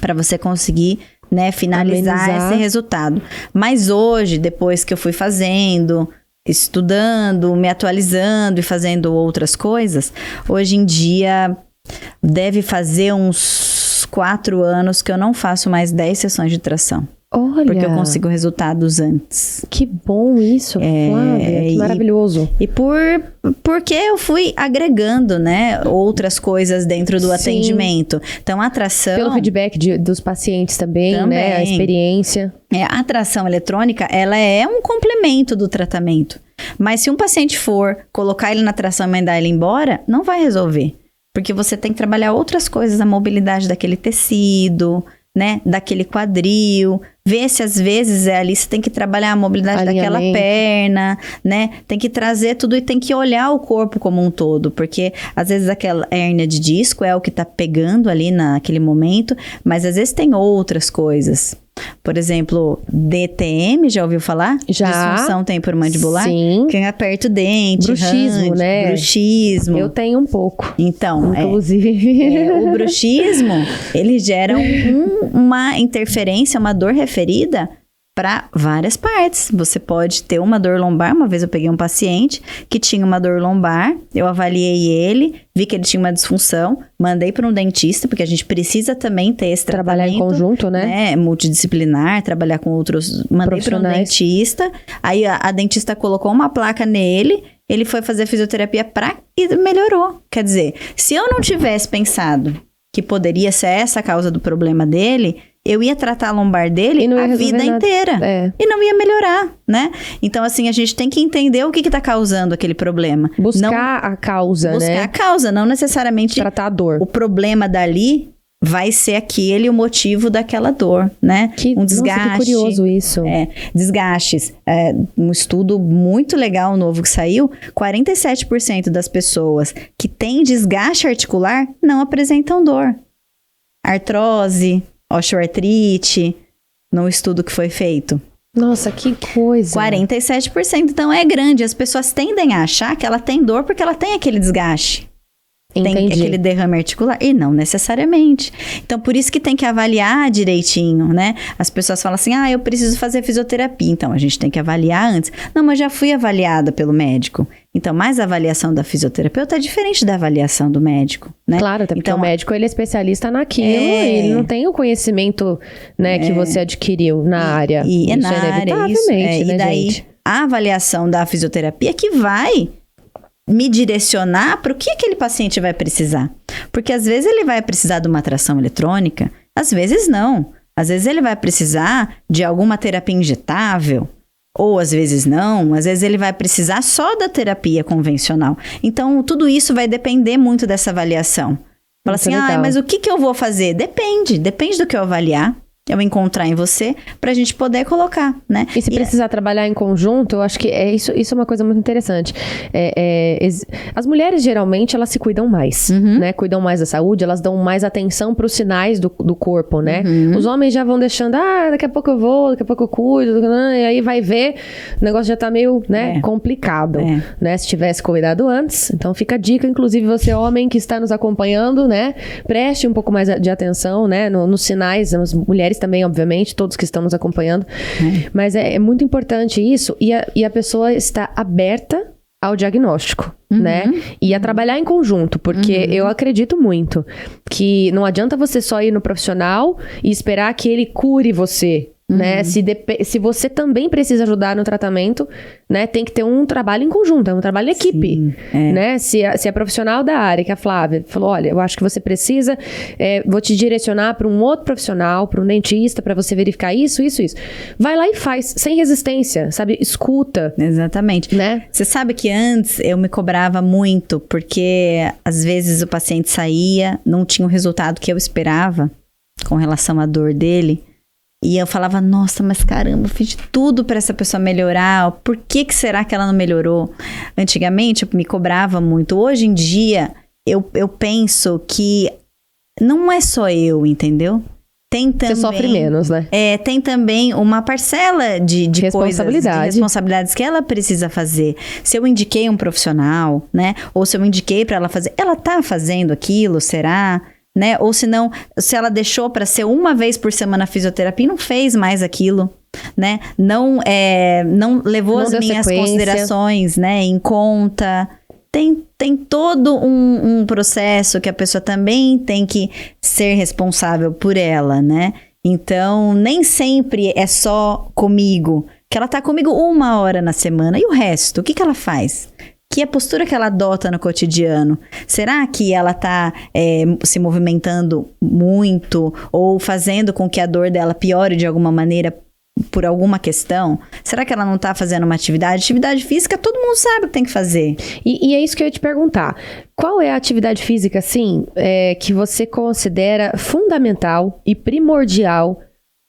para você conseguir, né, finalizar esse resultado. Mas hoje, depois que eu fui fazendo, estudando, me atualizando e fazendo outras coisas, hoje em dia deve fazer uns 4 anos que eu não faço mais 10 sessões de tração. Olha. Porque eu consigo resultados antes. Que bom isso, Flávia, que maravilhoso. E porque eu fui agregando, né, outras coisas dentro do atendimento. Então, a atração... Pelo feedback dos pacientes também, né, a experiência. A atração eletrônica, ela é um complemento do tratamento. Mas se um paciente for colocar ele na atração e mandar ele embora, não vai resolver. Porque você tem que trabalhar outras coisas, a mobilidade daquele tecido... né, daquele quadril, ver se às vezes ali você tem que trabalhar a mobilidade daquela perna, né, tem que trazer tudo e tem que olhar o corpo como um todo, porque às vezes aquela hérnia de disco é o que tá pegando ali naquele momento, mas às vezes tem outras coisas. Por exemplo, DTM, já ouviu falar? Já. Disfunção temporomandibular? Sim. Quem aperta o dente. Bruxismo, né? Bruxismo. Eu tenho um pouco. Então, inclusive. O bruxismo, ele gera uma interferência, uma dor referida para várias partes. Você pode ter uma dor lombar. Uma vez eu peguei um paciente que tinha uma dor lombar, eu avaliei ele, vi que ele tinha uma disfunção, mandei para um dentista, porque a gente precisa também ter esse trabalhar em conjunto, né? Multidisciplinar, trabalhar com outros. Mandei para um dentista, aí a dentista colocou uma placa nele, ele foi fazer fisioterapia e melhorou. Quer dizer, se eu não tivesse pensado que poderia ser essa a causa do problema dele, eu ia tratar a lombar dele a vida inteira. E não ia melhorar, né? Então, assim, a gente tem que entender o que está causando aquele problema. Buscar a causa, né? Buscar a causa, não necessariamente... tratar a dor. O problema dali vai ser aquele o motivo daquela dor, né? Um desgaste. Nossa, que curioso isso. Desgastes. Um estudo muito legal novo que saiu, 47% das pessoas que têm desgaste articular não apresentam dor. Artrose, osteoartrite, no estudo que foi feito. Nossa, que coisa. 47%, então é grande. As pessoas tendem a achar que ela tem dor porque ela tem aquele desgaste. Entendi. Tem aquele derrame articular. E não necessariamente. Então, por isso que tem que avaliar direitinho, né? As pessoas falam assim, eu preciso fazer fisioterapia. Então, a gente tem que avaliar antes. Não, mas já fui avaliada pelo médico. Então, mas a avaliação da fisioterapeuta é diferente da avaliação do médico, né? Claro, até porque então, o médico, ele é especialista naquilo, ele não tem o conhecimento, né, que você adquiriu na área. E é na área, isso. Né, e daí, gente? A avaliação da fisioterapia que vai me direcionar para o que aquele paciente vai precisar. Porque às vezes ele vai precisar de uma tração eletrônica, às vezes não. Às vezes ele vai precisar de alguma terapia injetável, ou às vezes não. Às vezes ele vai precisar só da terapia convencional. Então, tudo isso vai depender muito dessa avaliação. Fala assim, mas o que eu vou fazer? Depende do que eu avaliar. Eu encontrar em você, pra gente poder colocar, né? E se precisar trabalhar em conjunto, eu acho que isso é uma coisa muito interessante. As mulheres, geralmente, elas se cuidam mais, né? Cuidam mais da saúde, elas dão mais atenção pros sinais do corpo, né? Os homens já vão deixando, daqui a pouco eu vou, daqui a pouco eu cuido, e aí vai ver, o negócio já tá meio, né, complicado, né? Se tivesse cuidado antes. Então, fica a dica, inclusive, você, homem que está nos acompanhando, né? Preste um pouco mais de atenção, né? Nos sinais, as mulheres também, obviamente, todos que estão nos acompanhando. Mas é muito importante isso e a pessoa está aberta ao diagnóstico, né? E a trabalhar em conjunto, porque eu acredito muito que não adianta você só ir no profissional e esperar que ele cure você, né? Se você também precisa ajudar no tratamento, né? Tem que ter um trabalho em conjunto, um trabalho em equipe, né? Se a profissional da área, que a Flávia falou, olha, eu acho que você precisa, vou te direcionar para um outro profissional, para um dentista, para você verificar isso. Vai lá e faz, sem resistência, sabe? Escuta. Exatamente. Né? Você sabe que antes eu me cobrava muito, porque às vezes o paciente saía, não tinha o resultado que eu esperava com relação à dor dele. E eu falava, nossa, mas caramba, eu fiz de tudo para essa pessoa melhorar. Por que será que ela não melhorou? Antigamente eu me cobrava muito. Hoje em dia eu penso que não é só eu, entendeu? Tem também, você sofre menos, né? Tem também uma parcela de responsabilidades que ela precisa fazer. Se eu indiquei um profissional, né? Ou se eu indiquei para ela fazer, ela tá fazendo aquilo, será? Né? Ou se não, se ela deixou para ser uma vez por semana a fisioterapia e não fez mais aquilo, né? Não levou as minhas considerações, né, em conta. Tem todo um processo que a pessoa também tem que ser responsável por ela, né? Então, nem sempre é só comigo, que ela tá comigo 1 hora na semana. E o resto, o que ela faz? Que a postura que ela adota no cotidiano, será que ela está se movimentando muito ou fazendo com que a dor dela piore de alguma maneira por alguma questão? Será que ela não está fazendo uma atividade? Atividade física, todo mundo sabe o que tem que fazer. E é isso que eu ia te perguntar. Qual é a atividade física, assim, que você considera fundamental e primordial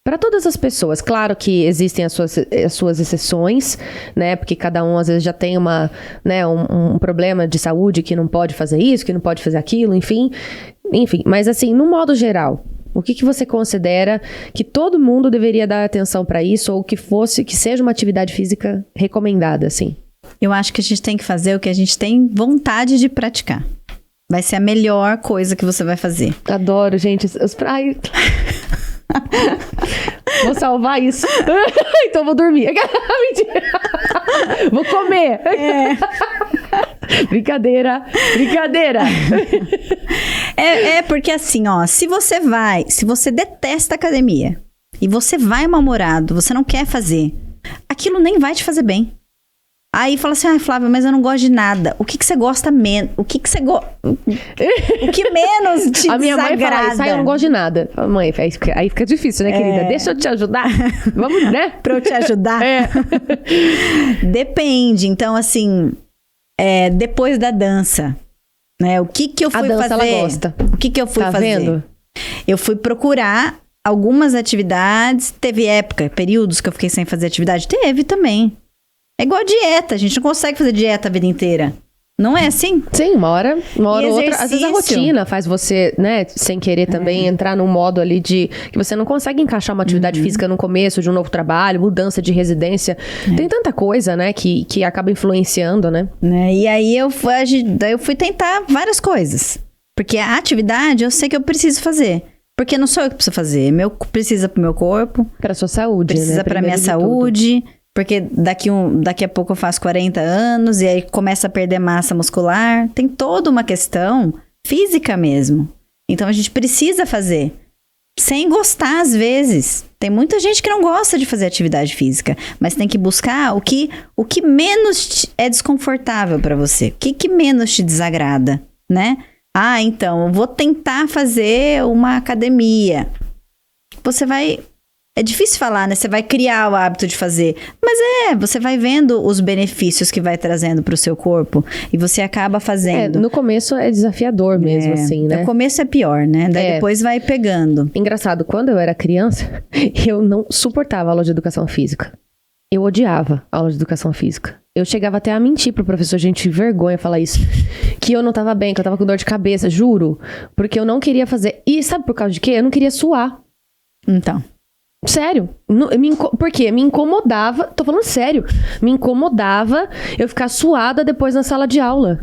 para todas as pessoas? Claro que existem as suas exceções, né? Porque cada um às vezes já tem um problema de saúde que não pode fazer isso, que não pode fazer aquilo, enfim. Mas assim, no modo geral, o que você considera que todo mundo deveria dar atenção para isso ou que seja uma atividade física recomendada, assim? Eu acho que a gente tem que fazer o que a gente tem vontade de praticar. Vai ser a melhor coisa que você vai fazer. Adoro, gente. Vou salvar isso. Então vou dormir. Mentira. Vou comer. Brincadeira. Porque assim, ó, se você detesta academia e você vai mal-humorado, você não quer fazer, aquilo nem vai te fazer bem. Aí fala assim, Flávia, mas eu não gosto de nada. O que você gosta menos? O que menos te desagrada? A minha mãe fala isso, eu não gosto de nada. Fala, mãe, aí fica difícil, né, querida? Deixa eu te ajudar. Vamos, né? Pra eu te ajudar? Depende. Então, assim, depois da dança, né? O que eu fui fazer? A dança, ela gosta. O que eu fui fazer? Vendo? Eu fui procurar algumas atividades. Teve períodos que eu fiquei sem fazer atividade? Teve também. É igual a dieta, a gente não consegue fazer dieta a vida inteira. Não é assim? Sim, uma hora ou outra. Às vezes a rotina faz você, né, sem querer também entrar num modo ali de que você não consegue encaixar uma atividade física no começo de um novo trabalho, mudança de residência. Tem tanta coisa, né, que acaba influenciando, né? E aí eu fui tentar várias coisas. Porque a atividade eu sei que eu preciso fazer. Porque não sou eu que preciso fazer. Precisa pro meu corpo. Pra sua saúde, precisa pra minha saúde. Porque daqui a pouco eu faço 40 anos e aí começa a perder massa muscular. Tem toda uma questão física mesmo. Então a gente precisa fazer. Sem gostar, às vezes. Tem muita gente que não gosta de fazer atividade física. Mas tem que buscar o que menos é desconfortável pra você. O que menos te desagrada, né? Ah, então, eu vou tentar fazer uma academia. Você vai... É difícil falar, né? Você vai criar o hábito de fazer. Mas você vai vendo os benefícios que vai trazendo pro seu corpo. E você acaba fazendo. No começo é desafiador mesmo, assim, né? No começo é pior, né? Daí depois vai pegando. Engraçado, quando eu era criança, eu não suportava aula de educação física. Eu odiava aula de educação física. Eu chegava até a mentir pro professor, gente, vergonha falar isso. Que eu não tava bem, que eu tava com dor de cabeça, juro. Porque eu não queria fazer. E sabe por causa de quê? Eu não queria suar. Então... Sério. Por quê? Me incomodava. Tô falando sério. Me incomodava eu ficar suada depois na sala de aula.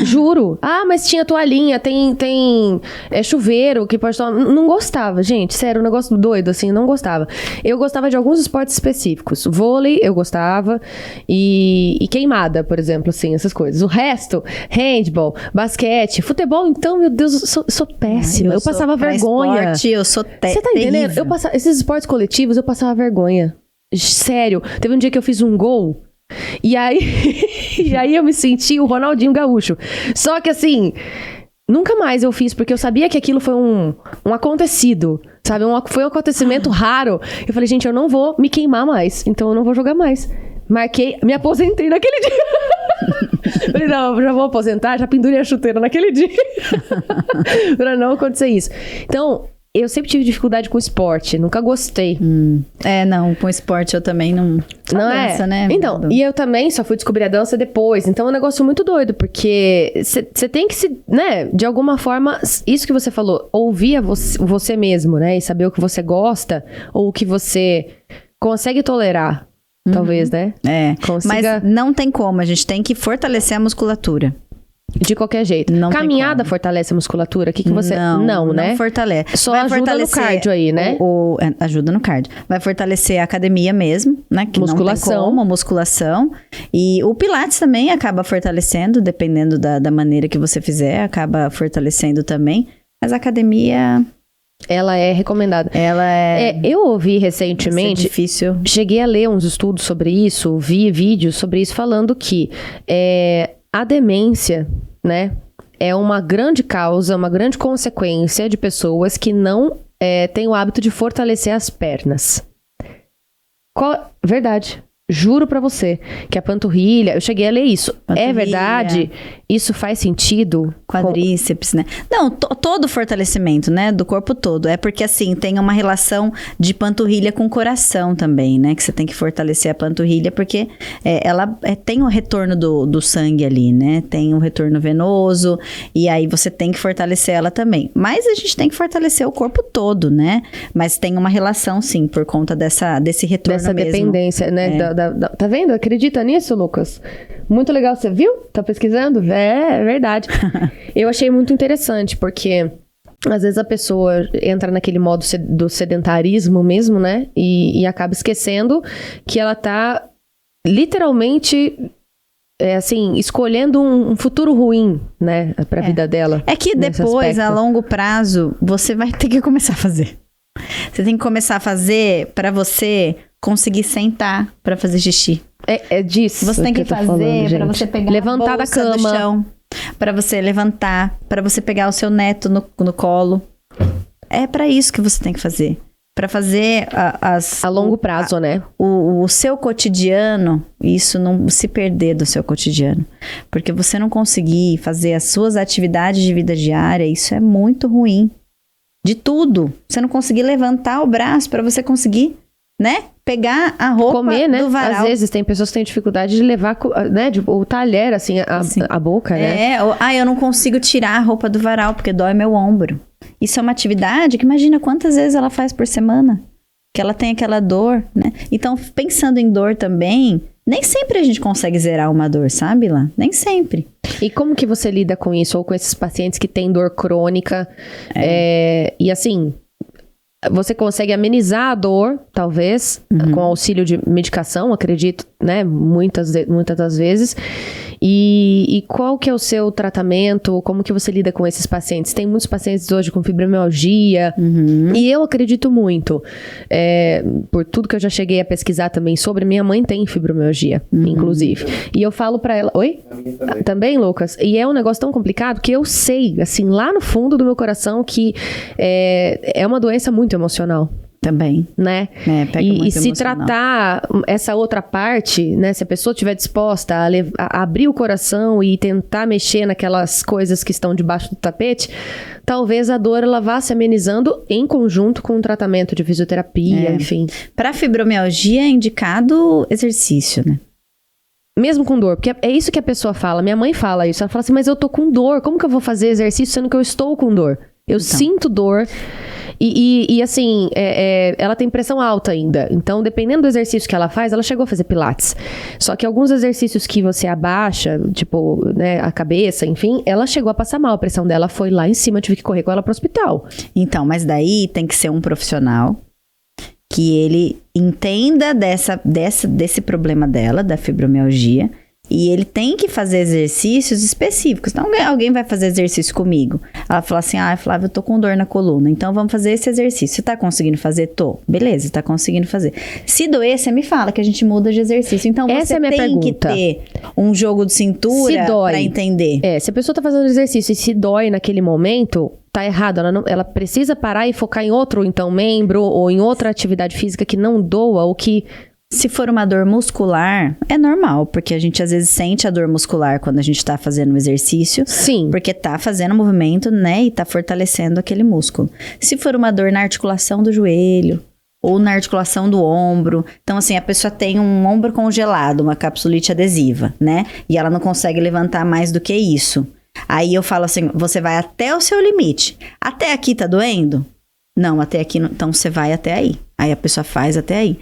Juro. Ah, mas tinha toalhinha, tem chuveiro que pode tomar. Não gostava, gente. Sério, um negócio doido, assim. Não gostava. Eu gostava de alguns esportes específicos. Vôlei, eu gostava. E queimada, por exemplo, assim, essas coisas. O resto, handball, basquete, futebol, então, meu Deus, eu sou péssima. Eu passava vergonha. Esporte, eu sou Você tá entendendo? Esses esportes coletivos, eu passava vergonha. Sério. Teve um dia que eu fiz um gol. E aí eu me senti o Ronaldinho Gaúcho. Só que assim, nunca mais eu fiz, porque eu sabia que aquilo foi um acontecido, sabe? Foi um acontecimento raro. Eu falei, gente, eu não vou me queimar mais, então eu não vou jogar mais. Marquei, me aposentei naquele dia. Falei, não, já vou aposentar, já pendurei a chuteira naquele dia. Pra não acontecer isso. Então... Eu sempre tive dificuldade com esporte, nunca gostei. Não, com esporte eu também não... Não dança, né? Então, e eu também só fui descobrir a dança depois. Então é um negócio muito doido, porque você tem que se, né, de alguma forma, isso que você falou, ouvir você mesmo, né? E saber o que você gosta ou o que você consegue tolerar, talvez, né? Mas não tem como, a gente tem que fortalecer a musculatura. De qualquer jeito. Não Caminhada fortalece a musculatura? O que você... Não, né? Não fortalece. Só ajuda no cardio aí, né? Ajuda no cardio. Vai fortalecer a academia mesmo, né? Que musculação. Não tem como, musculação. E o Pilates também acaba fortalecendo, dependendo da maneira que você fizer, acaba fortalecendo também. Mas a academia... Ela é recomendada. Eu ouvi recentemente... É difícil. Cheguei a ler uns estudos sobre isso, vi vídeos sobre isso, falando que... A demência, né, é uma grande causa, uma grande consequência de pessoas que não têm o hábito de fortalecer as pernas. Verdade. Juro pra você que a panturrilha... Eu cheguei a ler isso. É verdade? Isso faz sentido? Quadríceps, né? Não, todo fortalecimento, né? Do corpo todo. É porque, assim, tem uma relação de panturrilha com coração também, né? Que você tem que fortalecer a panturrilha, porque ela tem o retorno do sangue ali, né? Tem um retorno venoso, e aí você tem que fortalecer ela também. Mas a gente tem que fortalecer o corpo todo, né? Mas tem uma relação, sim, por conta desse retorno dessa mesmo. Dependência, né? Tá vendo? Acredita nisso, Lucas? Muito legal. Você viu? Tá pesquisando? É verdade. Eu achei muito interessante, porque às vezes a pessoa entra naquele modo do sedentarismo mesmo, né? E acaba esquecendo que ela tá literalmente... escolhendo um futuro ruim, né? Pra vida dela. É que depois, a longo prazo, você vai ter que começar a fazer. Você tem que começar a fazer pra você conseguir sentar pra fazer xixi. É disso. Você tem que fazer pra você pegar levantar a bolsa da cama. do chão, pra você levantar, pra você pegar o seu neto no colo. É pra isso que você tem que fazer. Pra fazer a longo prazo, né? O seu cotidiano, isso não se perder do seu cotidiano. Porque você não conseguir fazer as suas atividades de vida diária, isso é muito ruim. de tudo. Você não conseguir levantar o braço para você conseguir, né? Pegar a roupa comer, né? do varal. Às vezes tem pessoas que têm dificuldade de levar, né? O talher, assim, a boca, né? Eu não consigo tirar a roupa do varal porque dói meu ombro. Isso é uma atividade que imagina quantas vezes ela faz por semana. Que ela tem aquela dor, né? Então, pensando em dor também, nem sempre a gente consegue zerar uma dor, sabe, Lá? Nem sempre. E como que você lida com isso? Ou com esses pacientes que têm dor crônica? E assim, você consegue amenizar a dor, talvez, com auxílio de medicação, acredito, né? Muitas das vezes. E qual que é o seu tratamento? Como que você lida com esses pacientes? Tem muitos pacientes hoje com fibromialgia. E eu acredito muito, por tudo que eu já cheguei a pesquisar também sobre, minha mãe tem fibromialgia, inclusive. E eu falo pra ela... Oi? Também, Lucas? E é um negócio tão complicado que eu sei, assim, lá no fundo do meu coração, que é uma doença muito emocional. Também. Né? Pega muito e se emocional. tratar essa outra parte, né? Se a pessoa estiver disposta a abrir o coração e tentar mexer naquelas coisas que estão debaixo do tapete, talvez a dor ela vá se amenizando em conjunto com o tratamento de fisioterapia, enfim. Para fibromialgia é indicado exercício, né? Mesmo com dor, porque é isso que a pessoa fala. Minha mãe fala isso. Ela fala assim, mas eu tô com dor. Como que eu vou fazer exercício sendo que eu estou com dor? Eu sinto dor. E assim, ela tem pressão alta ainda. Então, dependendo do exercício que ela faz, ela chegou a fazer pilates. Só que alguns exercícios que você abaixa, tipo, né, a cabeça, enfim, ela chegou a passar mal. A pressão dela foi lá em cima, eu tive que correr com ela pro hospital. Então, mas daí tem que ser um profissional que ele entenda desse problema dela, da fibromialgia, e ele tem que fazer exercícios específicos. Então, alguém vai fazer exercício comigo. Ela fala assim, Flávia, eu tô com dor na coluna, então vamos fazer esse exercício. Você tá conseguindo fazer? Tô. Beleza, tá conseguindo fazer. Se doer, você me fala que a gente muda de exercício. Então, Essa você é a minha tem pergunta. que ter um jogo de cintura pra entender. Se a pessoa tá fazendo exercício e se dói naquele momento, tá errado. Ela precisa parar e focar em outro, então, membro ou em outra atividade física que não doa ou que... Se for uma dor muscular, é normal, porque a gente às vezes sente a dor muscular quando a gente tá fazendo um exercício. Sim. Porque tá fazendo movimento, né, e tá fortalecendo aquele músculo. Se for uma dor na articulação do joelho, ou na articulação do ombro, então assim, a pessoa tem um ombro congelado, uma capsulite adesiva, né, e ela não consegue levantar mais do que isso. Aí eu falo assim, você vai até o seu limite. Até aqui tá doendo? Não, até aqui não. Então você vai até aí. Aí a pessoa faz até aí.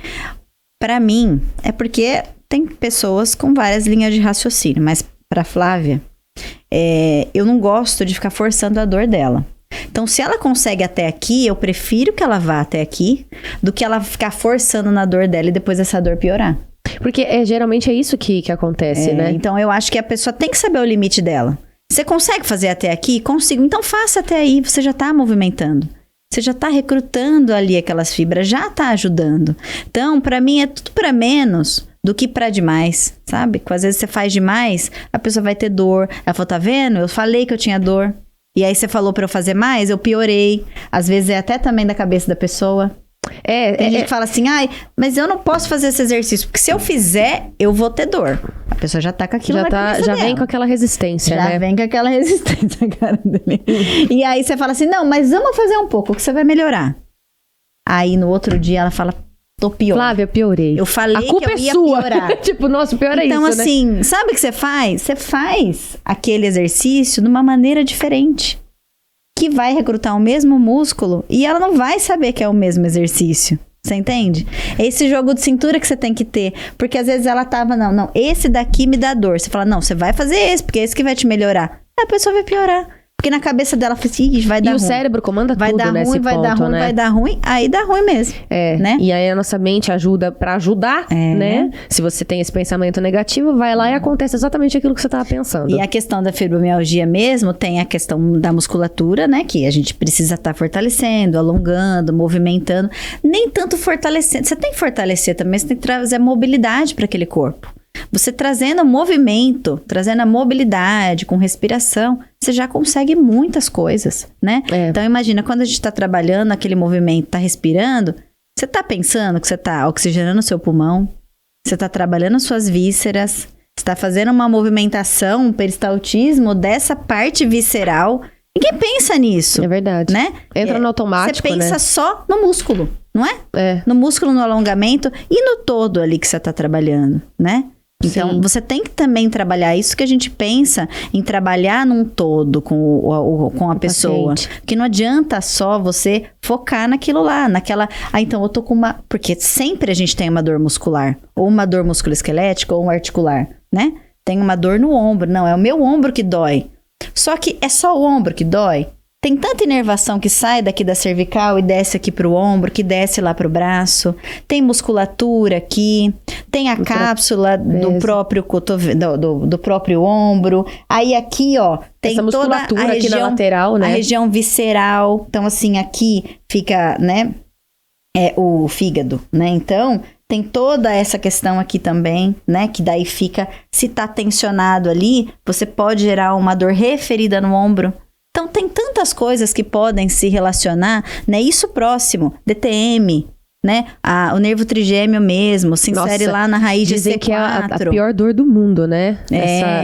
Pra mim, é porque tem pessoas com várias linhas de raciocínio, mas pra Flávia, eu não gosto de ficar forçando a dor dela. Então, se ela consegue até aqui, eu prefiro que ela vá até aqui do que ela ficar forçando na dor dela e depois essa dor piorar. Porque geralmente é isso que acontece, né? Então, eu acho que a pessoa tem que saber o limite dela. Você consegue fazer até aqui? Consigo. Então, faça até aí, você já tá movimentando. Você já tá recrutando ali aquelas fibras, já tá ajudando. Então, pra mim, é tudo pra menos do que pra demais, sabe? Porque às vezes você faz demais, a pessoa vai ter dor. Ela falou, tá vendo? Eu falei que eu tinha dor. E aí você falou pra eu fazer mais, eu piorei. Às vezes é até também da cabeça da pessoa. Tem gente que fala assim, mas eu não posso fazer esse exercício, porque se eu fizer, eu vou ter dor. A pessoa já tá com aquilo na cabeça já dela. vem com aquela resistência, né? Já vem com aquela resistência, cara dele. E aí você fala assim, não, mas vamos fazer um pouco, que você vai melhorar. Aí no outro dia ela fala, tô pior. Flávia, eu piorei. Eu falei a culpa que eu ia é sua. piorar. Tipo, nossa, o pior é então, isso, assim, né? sabe o que você faz? Você faz aquele exercício de uma maneira diferente. Que vai recrutar o mesmo músculo e ela não vai saber que é o mesmo exercício. Você entende? É esse jogo de cintura que você tem que ter. Porque às vezes ela tava, não, esse daqui me dá dor. Você fala, não, você vai fazer esse, porque é esse que vai te melhorar. Aí a pessoa vai piorar. Porque na cabeça dela, fala assim, vai dar ruim. E o cérebro comanda tudo nesse ponto, vai dar ruim, né? vai dar ruim, aí dá ruim mesmo. Né? E aí a nossa mente ajuda pra ajudar, né? Se você tem esse pensamento negativo, vai lá e acontece exatamente aquilo que você tava pensando. E a questão da fibromialgia mesmo, tem a questão da musculatura, né? Que a gente precisa estar fortalecendo, alongando, movimentando. Nem tanto fortalecendo. Você tem que fortalecer também, você tem que trazer mobilidade para aquele corpo. Você trazendo movimento, trazendo a mobilidade com respiração, você já consegue muitas coisas, né? Então imagina, quando a gente está trabalhando aquele movimento, está respirando, você está pensando que você está oxigenando o seu pulmão, você está trabalhando suas vísceras, você está fazendo uma movimentação, um peristaltismo dessa parte visceral Ninguém pensa nisso. É verdade. Né? Entra no automático, Você pensa só no músculo, não é? No músculo, no alongamento e no todo ali que você tá trabalhando, né? Então, Sim. você tem que também trabalhar isso que a gente pensa em trabalhar num todo com a pessoa. Paciente. Porque não adianta só você focar naquilo lá, naquela... então eu tô com uma... Porque sempre a gente tem uma dor muscular. Ou uma dor musculoesquelética ou uma articular, né? Tem uma dor no ombro. Não, é o meu ombro que dói. Só que é só o ombro que dói? Tem tanta inervação que sai daqui da cervical e desce aqui pro ombro, que desce lá pro braço. Tem musculatura aqui. Tem a cápsula do próprio do próprio ombro. Aí aqui, ó, tem essa musculatura toda a região, aqui na lateral, né? A região visceral. Então, assim, aqui fica, né, o fígado, né? Então, tem toda essa questão aqui também, né? Que daí fica, se tá tensionado ali, você pode gerar uma dor referida no ombro. Então, tem tantas coisas que podem se relacionar, né? Isso próximo, DTM, né? O nervo trigêmeo mesmo, se insere lá na raiz de C4. Dizem que é a pior dor do mundo, né?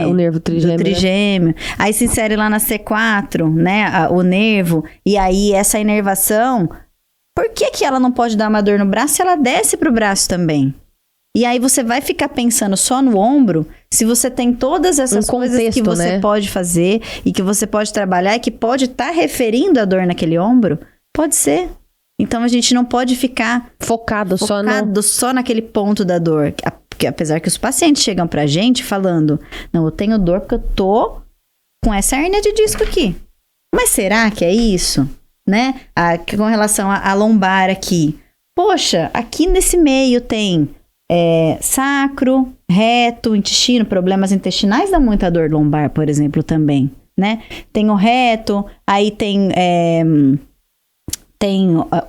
O nervo trigêmeo. Do trigêmeo. Né? Aí se insere lá na C4, né? O nervo. E aí, essa inervação, por que ela não pode dar uma dor no braço se ela desce pro braço também? E aí você vai ficar pensando só no ombro, se você tem todas essas coisas que você pode fazer e que você pode trabalhar e que pode estar referindo a dor naquele ombro, pode ser. Então a gente não pode ficar focado só naquele ponto da dor. Porque apesar que os pacientes chegam pra gente falando, não, eu tenho dor porque eu tô com essa hérnia de disco aqui. Mas será que é isso? Né? Com relação à lombar aqui. Poxa, aqui nesse meio tem... sacro, reto, intestino, problemas intestinais dá muita dor lombar, por exemplo, também, né? Tem o reto, aí tem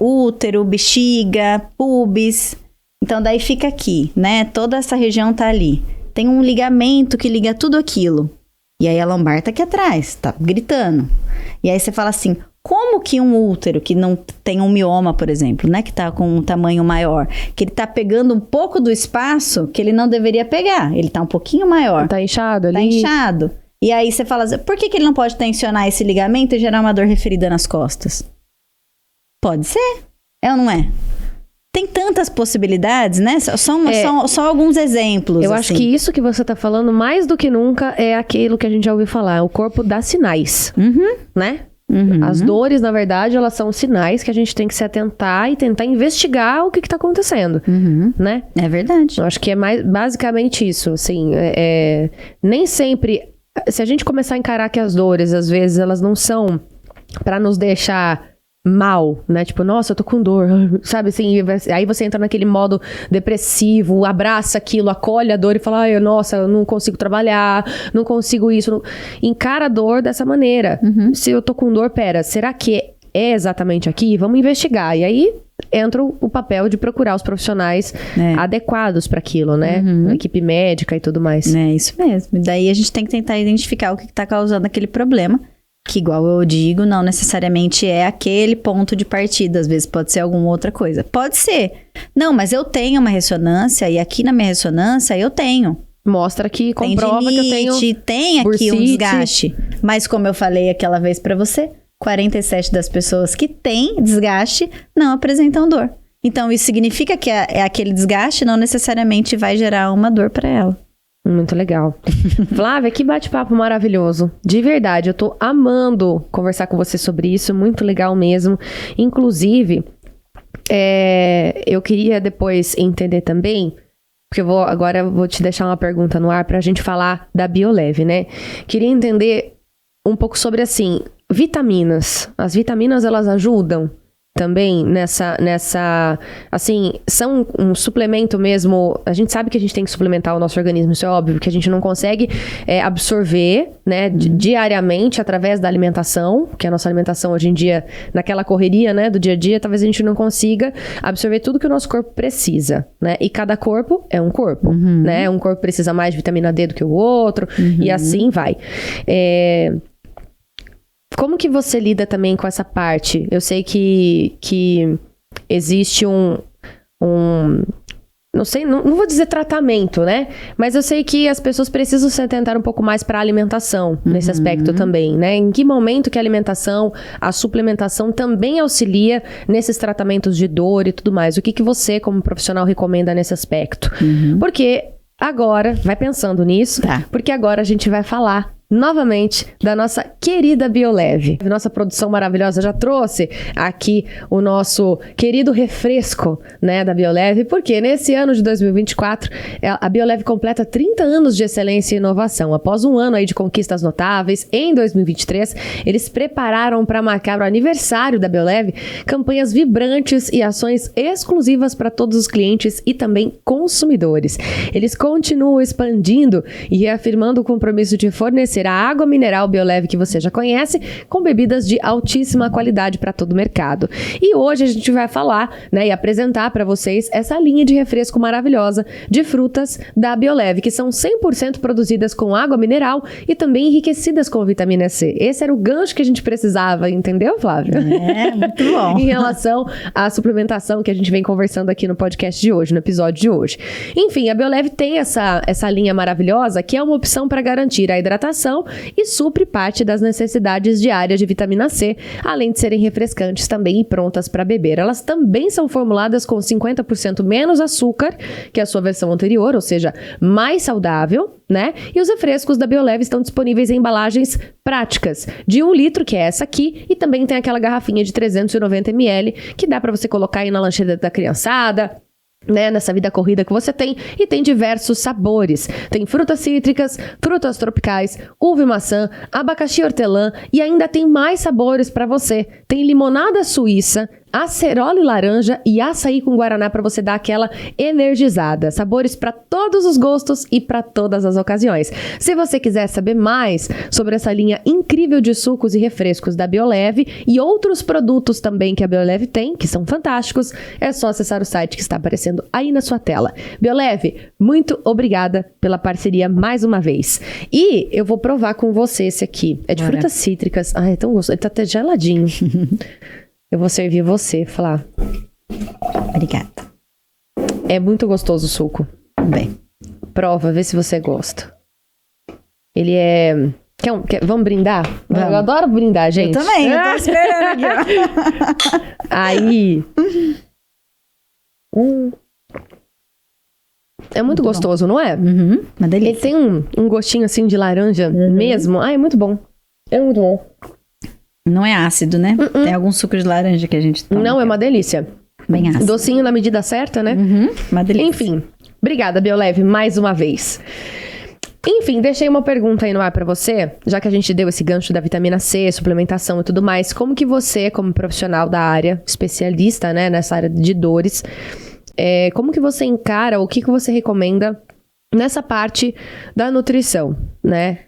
útero, bexiga, pubis. Então, daí fica aqui, né? Toda essa região tá ali. Tem um ligamento que liga tudo aquilo. E aí a lombar tá aqui atrás, tá gritando. E aí você fala assim... Como que um útero que não tem um mioma, por exemplo, né? Que tá com um tamanho maior, que ele tá pegando um pouco do espaço que ele não deveria pegar. Ele tá um pouquinho maior. Tá inchado ali. Tá inchado. E aí você fala assim, por que ele não pode tensionar esse ligamento e gerar uma dor referida nas costas? Pode ser. É ou não é? Tem tantas possibilidades, né? Só alguns exemplos. Eu acho que isso que você tá falando, mais do que nunca, é aquilo que a gente já ouviu falar. O corpo dá sinais, né? Uhum. As dores, na verdade, elas são sinais que a gente tem que se atentar e tentar investigar o que tá acontecendo, né? É verdade. Eu acho que é basicamente isso, assim, nem sempre, se a gente começar a encarar que as dores, às vezes, elas não são pra nos deixar mal, né? Tipo, nossa, eu tô com dor, sabe assim? Aí você entra naquele modo depressivo, abraça aquilo, acolhe a dor e fala, ai, nossa, eu não consigo trabalhar, não consigo isso. Não... Encara a dor dessa maneira. Se eu tô com dor, pera, será que é exatamente aqui? Vamos investigar. E aí entra o papel de procurar os profissionais adequados para aquilo, né? A equipe médica e tudo mais. É isso mesmo. E daí a gente tem que tentar identificar o que tá causando aquele problema. Que, igual eu digo, não necessariamente é aquele ponto de partida. Às vezes pode ser alguma outra coisa. Pode ser. Não, mas eu tenho uma ressonância e aqui na minha ressonância eu tenho. Mostra que comprova que eu tenho... Tem aqui bursite. Um desgaste. Mas como eu falei aquela vez pra você, 47 das pessoas que têm desgaste não apresentam dor. Então isso significa que aquele desgaste não necessariamente vai gerar uma dor pra ela. Muito legal. Flávia, que bate-papo maravilhoso. De verdade, eu tô amando conversar com você sobre isso. Muito legal mesmo. Inclusive, eu queria depois entender também, porque agora eu vou te deixar uma pergunta no ar pra gente falar da Bioleve, né? Queria entender um pouco sobre, assim, vitaminas. As vitaminas, elas ajudam também nessa, assim, são um suplemento mesmo. A gente sabe que a gente tem que suplementar o nosso organismo, isso é óbvio, que a gente não consegue absorver, né, diariamente através da alimentação, que a nossa alimentação hoje em dia, naquela correria, né, do dia a dia, talvez a gente não consiga absorver tudo que o nosso corpo precisa, né, e cada corpo é um corpo, né, um corpo precisa mais de vitamina D do que o outro, e assim vai. Como que você lida também com essa parte? Eu sei que existe não sei, não vou dizer tratamento, né? Mas eu sei que as pessoas precisam se atentar um pouco mais para a alimentação nesse aspecto também, né? Em que momento que a alimentação, a suplementação também auxilia nesses tratamentos de dor e tudo mais? O que você, como profissional, recomenda nesse aspecto? Porque agora, vai pensando nisso, porque agora a gente vai falar novamente da nossa querida Bioleve. Nossa produção maravilhosa já trouxe aqui o nosso querido refresco, né, da Bioleve, porque nesse ano de 2024 a Bioleve completa 30 anos de excelência e inovação. Após um ano aí de conquistas notáveis, em 2023 eles prepararam para marcar o aniversário da Bioleve campanhas vibrantes e ações exclusivas para todos os clientes e também consumidores. Eles continuam expandindo e reafirmando o compromisso de fornecer a água mineral Bioleve que você já conhece, com bebidas de altíssima qualidade para todo o mercado. E hoje a gente vai falar, né, e apresentar para vocês essa linha de refresco maravilhosa de frutas da Bioleve, que são 100% produzidas com água mineral e também enriquecidas com vitamina C. Esse era o gancho que a gente precisava, entendeu, Flávia? Muito bom. Em relação à suplementação que a gente vem conversando aqui no podcast de hoje, no episódio de hoje. Enfim, a Bioleve tem essa linha maravilhosa que é uma opção para garantir a hidratação e supre parte das necessidades diárias de vitamina C, além de serem refrescantes também e prontas para beber. Elas também são formuladas com 50% menos açúcar que a sua versão anterior, ou seja, mais saudável, né? E os refrescos da Bioleve estão disponíveis em embalagens práticas, de 1 litro, que é essa aqui, e também tem aquela garrafinha de 390 ml, que dá para você colocar aí na lancheira da criançada, né, nessa vida corrida que você tem, e tem diversos sabores. Tem frutas cítricas, frutas tropicais, uva e maçã, abacaxi e hortelã, e ainda tem mais sabores para você. Tem limonada suíça, acerola e laranja e açaí com guaraná para você dar aquela energizada. Sabores para todos os gostos e para todas as ocasiões. Se você quiser saber mais sobre essa linha incrível de sucos e refrescos da Bioleve e outros produtos também que a Bioleve tem, que são fantásticos, é só acessar o site que está aparecendo aí na sua tela. Bioleve, muito obrigada pela parceria mais uma vez. E eu vou provar com você esse aqui. É de frutas cítricas. Ai, é tão gostoso. Ele tá até geladinho. Eu vou servir você, Flá. Obrigada. É muito gostoso o suco. Bem. Prova, vê se você gosta. Ele é... Vamos brindar? Vamos. Eu adoro brindar, gente. Eu também, eu tô esperando aqui, ó. Aí... É muito gostoso, não é? Uma delícia. Ele tem um gostinho assim de laranja mesmo. Ai, é muito bom. É muito bom. Não é ácido, né? Tem algum suco de laranja que a gente toma. Não, é uma delícia. Bem ácido. Docinho na medida certa, né? Uma delícia. Enfim, obrigada, Bioleve, mais uma vez. Enfim, deixei uma pergunta aí no ar pra você, já que a gente deu esse gancho da vitamina C, suplementação e tudo mais. Como que você, como profissional da área, especialista, né, nessa área de dores, como que você encara, o que você recomenda nessa parte da nutrição, né?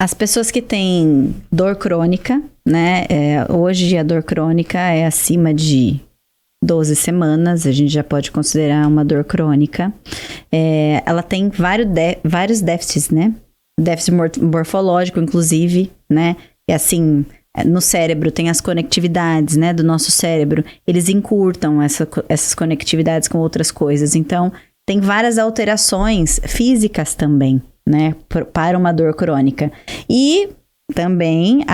As pessoas que têm dor crônica, né? Hoje a dor crônica é acima de 12 semanas, a gente já pode considerar uma dor crônica. Ela tem vários déficits, né? Déficit morfológico, inclusive, né? E assim, no cérebro tem as conectividades, né? Do nosso cérebro. Eles encurtam essas conectividades com outras coisas. Então, tem várias alterações físicas também, né, para uma dor crônica. E também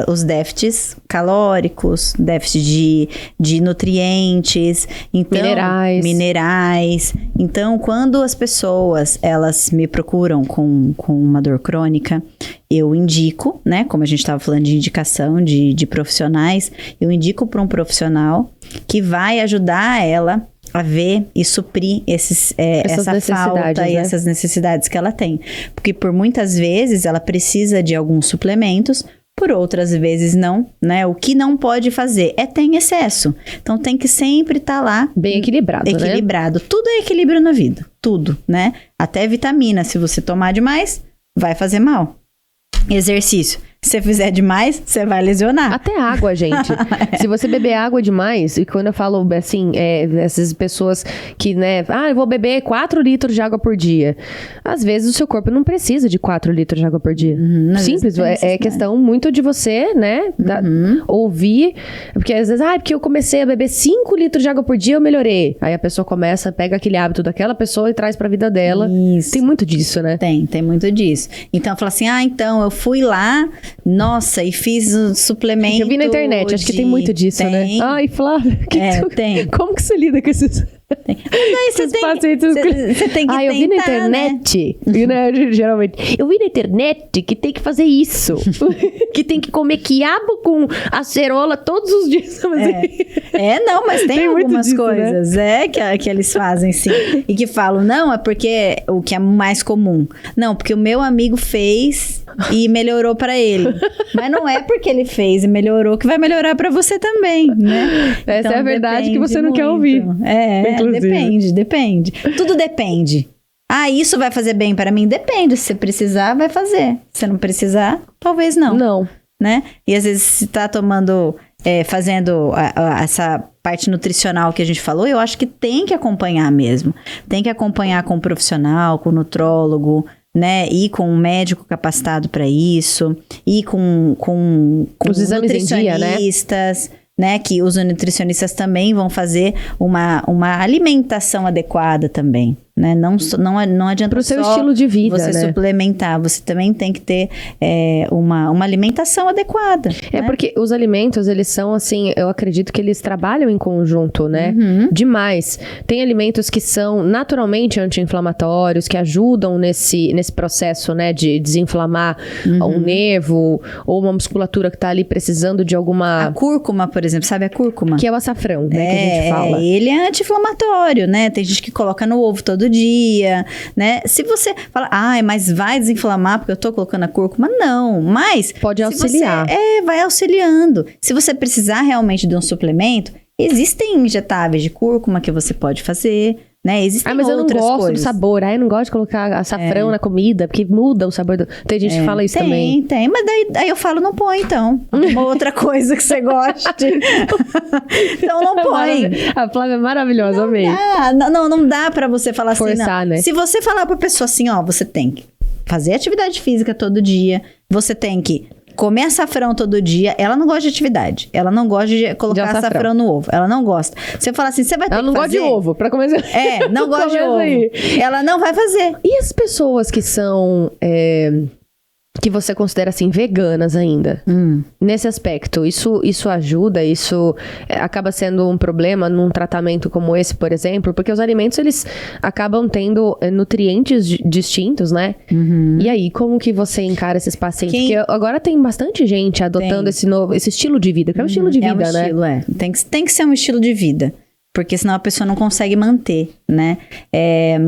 os déficits calóricos, déficit de nutrientes, então, minerais. Então, quando as pessoas, elas me procuram com uma dor crônica, eu indico, né, como a gente estava falando de indicação de profissionais, eu indico para um profissional que vai ajudar ela a ver e suprir essa falta, né? E essas necessidades que ela tem. Porque por muitas vezes ela precisa de alguns suplementos, por outras vezes não, né? O que não pode fazer é ter em excesso. Então tem que sempre estar lá... Bem equilibrado, né? Tudo é equilíbrio na vida. Tudo, né? Até vitamina, se você tomar demais, vai fazer mal. Exercício. Se você fizer demais, você vai lesionar. Até água, gente. Se você beber água demais, e quando eu falo assim, essas pessoas que, né, eu vou beber 4 litros de água por dia. Às vezes o seu corpo não precisa de 4 litros de água por dia. Simples, é questão muito de você, né, ouvir. Porque às vezes, porque eu comecei a beber 5 litros de água por dia, eu melhorei. Aí a pessoa começa, pega aquele hábito daquela pessoa e traz pra vida dela. Isso. Tem muito disso, né? Tem muito disso. Então, fala assim, então, eu fui lá, nossa, e fiz um suplemento. Eu vi na internet, acho que tem muito disso, né? Ai, Flávia, tem. Como que você lida com esses... Você tem que eu vi na internet, né? Geralmente, eu vi na internet que tem que fazer isso. Que tem que comer quiabo com acerola todos os dias. Não, mas tem algumas disso, coisas, né? que eles fazem, sim. E que falam, não, é porque o que é mais comum. Não, porque o meu amigo fez e melhorou pra ele. Mas não é porque ele fez e melhorou que vai melhorar pra você também, né? Essa então, é a verdade que você não quer ouvir. Depende. Tudo depende. Isso vai fazer bem para mim? Depende. Se você precisar, vai fazer. Se não precisar, talvez não. Não. Né? E às vezes se tá tomando, fazendo essa parte nutricional que a gente falou, eu acho que tem que acompanhar mesmo. Tem que acompanhar com um profissional, com um nutrólogo, né? E com um médico capacitado para isso. E com os exames nutricionistas, né, que os nutricionistas também vão fazer uma alimentação adequada também, né? Não adianta pro seu só estilo de vida, você né? suplementar, você também tem que ter uma alimentação adequada. É, né? porque os alimentos, eles são assim, eu acredito que eles trabalham em conjunto, né? Demais. Tem alimentos que são naturalmente anti-inflamatórios, que ajudam nesse processo, né, de desinflamar um nervo ou uma musculatura que tá ali precisando de alguma... A cúrcuma, por exemplo, sabe a cúrcuma? Que é o açafrão, né, que a gente fala. Ele é anti-inflamatório, né? Tem gente que coloca no ovo todo dia, né? Se você fala, mas vai desinflamar porque eu tô colocando a cúrcuma, não, mas... Pode auxiliar. Vai auxiliando. Se você precisar realmente de um suplemento, existem injetáveis de cúrcuma que você pode fazer, né? Existem mas eu não gosto coisas. do sabor. Eu não gosto de colocar açafrão na comida, porque muda o sabor. Tem gente que fala isso também. Tem. Mas daí eu falo, não põe, então. Uma outra coisa que você goste. Então não põe. A Flávia é maravilhosa, amei. Não dá pra você falar forçar, assim, né? Se você falar pra pessoa assim, você tem que fazer atividade física todo dia, você tem que comer açafrão todo dia. Ela não gosta de atividade. Ela não gosta de colocar açafrão no ovo. Ela não gosta. Você fala assim, você vai ter que fazer... Ela não gosta de ovo, pra começar. Não gosta de ovo. Aí. Ela não vai fazer. E as pessoas que são... que você considera, assim, veganas ainda? Nesse aspecto, isso ajuda? Isso acaba sendo um problema num tratamento como esse, por exemplo? Porque os alimentos, eles acabam tendo nutrientes distintos, né? E aí, como que você encara esses pacientes? Porque agora tem bastante gente adotando esse estilo de vida, que é um estilo de vida, né? Estilo, Tem que ser um estilo de vida. Porque senão a pessoa não consegue manter, né?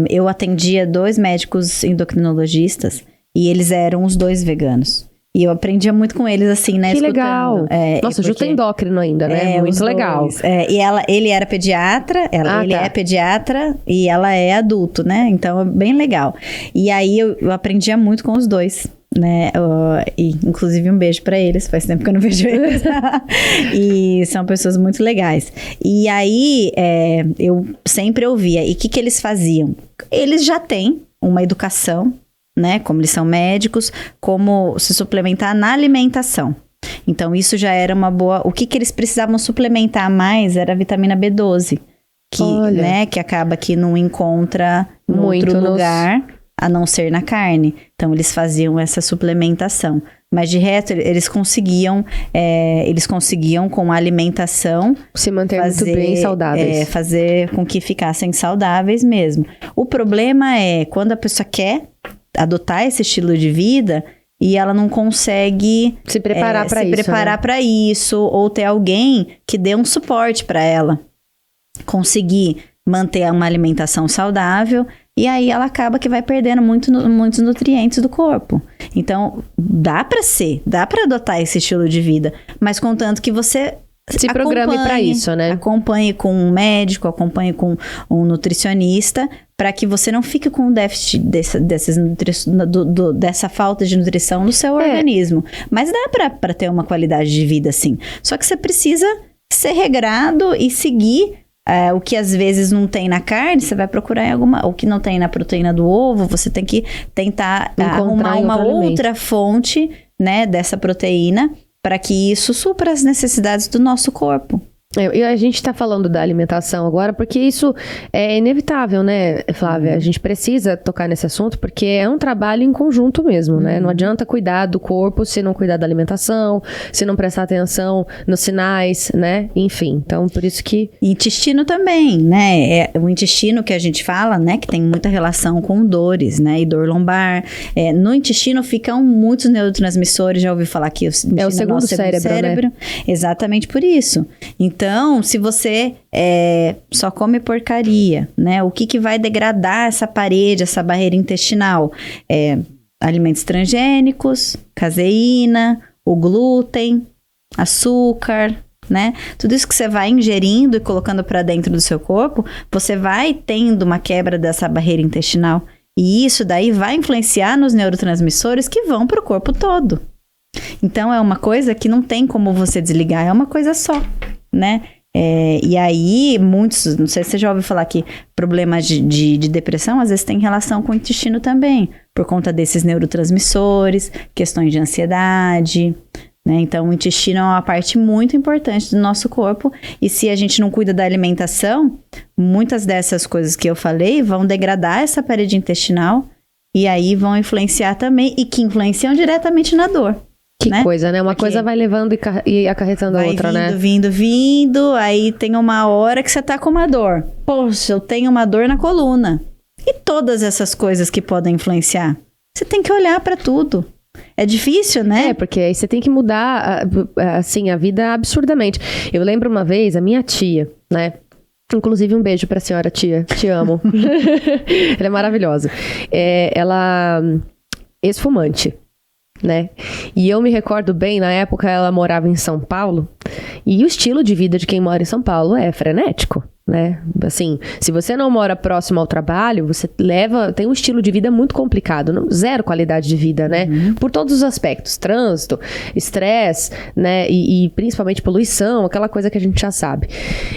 Eu atendia 2 médicos endocrinologistas e eles eram os 2 veganos. E eu aprendia muito com eles, assim, né? Que escutando. legal. Nossa, junto endócrino ainda, né? Muito legal. E ele era pediatra, ele é pediatra e ela é adulto, né? Então, é bem legal. E aí, eu aprendia muito com os 2. Né? E, inclusive, um beijo pra eles. Faz tempo que eu não vejo eles. E são pessoas muito legais. E aí, eu sempre ouvia. E o que eles faziam? Eles já têm uma educação, né? Como eles são médicos, como se suplementar na alimentação. Então, isso já era uma boa... O que eles precisavam suplementar mais era a vitamina B12. Que acaba que não encontra em outro lugar, a não ser na carne. Então, eles faziam essa suplementação. Mas, de resto, eles conseguiam com a alimentação... se manter muito bem saudáveis. Fazer com que ficassem saudáveis mesmo. O problema é quando a pessoa quer adotar esse estilo de vida e ela não consegue se preparar para isso, ou ter alguém que dê um suporte para ela conseguir manter uma alimentação saudável, e aí ela acaba que vai perdendo muitos nutrientes do corpo. Então, dá para adotar esse estilo de vida, mas contanto que você se programe para isso, né? Acompanhe com um médico, acompanhe com um nutricionista, para que você não fique com um déficit dessa falta de nutrição no seu organismo. Mas dá para ter uma qualidade de vida, sim. Só que você precisa ser regrado e seguir o que às vezes não tem na carne, você vai procurar em alguma... O que não tem na proteína do ovo, você tem que tentar arrumar uma outra fonte, né, dessa proteína, para que isso supra as necessidades do nosso corpo. E a gente está falando da alimentação agora porque isso é inevitável, né, Flávia? A gente precisa tocar nesse assunto porque é um trabalho em conjunto mesmo, né? Não adianta cuidar do corpo se não cuidar da alimentação, se não prestar atenção nos sinais, né? Enfim, então por isso que... Intestino também, né? O intestino que a gente fala, né, que tem muita relação com dores, né? E dor lombar. No intestino ficam muitos neurotransmissores, já ouvi falar que o segundo cérebro, né? Exatamente por isso. Então, se você só come porcaria, né? O que vai degradar essa parede, essa barreira intestinal? Alimentos transgênicos, caseína, o glúten, açúcar, né? Tudo isso que você vai ingerindo e colocando para dentro do seu corpo, você vai tendo uma quebra dessa barreira intestinal. E isso daí vai influenciar nos neurotransmissores que vão para o corpo todo. Então, é uma coisa que não tem como você desligar, é uma coisa só, né? E aí, muitos, não sei se você já ouviu falar que problemas de depressão, às vezes tem relação com o intestino também, por conta desses neurotransmissores, questões de ansiedade, né? Então, o intestino é uma parte muito importante do nosso corpo, e se a gente não cuida da alimentação, muitas dessas coisas que eu falei vão degradar essa parede intestinal, e aí vão influenciar também, e que influenciam diretamente na dor. Que coisa, né? Uma coisa vai levando e acarretando a outra, né? Vindo, aí tem uma hora que você tá com uma dor. Poxa, eu tenho uma dor na coluna. E todas essas coisas que podem influenciar. Você tem que olhar pra tudo. É difícil, né? Porque aí você tem que mudar, assim, a vida absurdamente. Eu lembro uma vez, a minha tia, né? Inclusive, um beijo pra senhora tia. Te amo. Ela é maravilhosa. Ela... ex-fumante. Né? E eu me recordo bem, na época ela morava em São Paulo, e o estilo de vida de quem mora em São Paulo é frenético, né? Assim, se você não mora próximo ao trabalho, você tem um estilo de vida muito complicado, zero qualidade de vida, né? Por todos os aspectos, trânsito, estresse, né? E principalmente poluição, aquela coisa que a gente já sabe.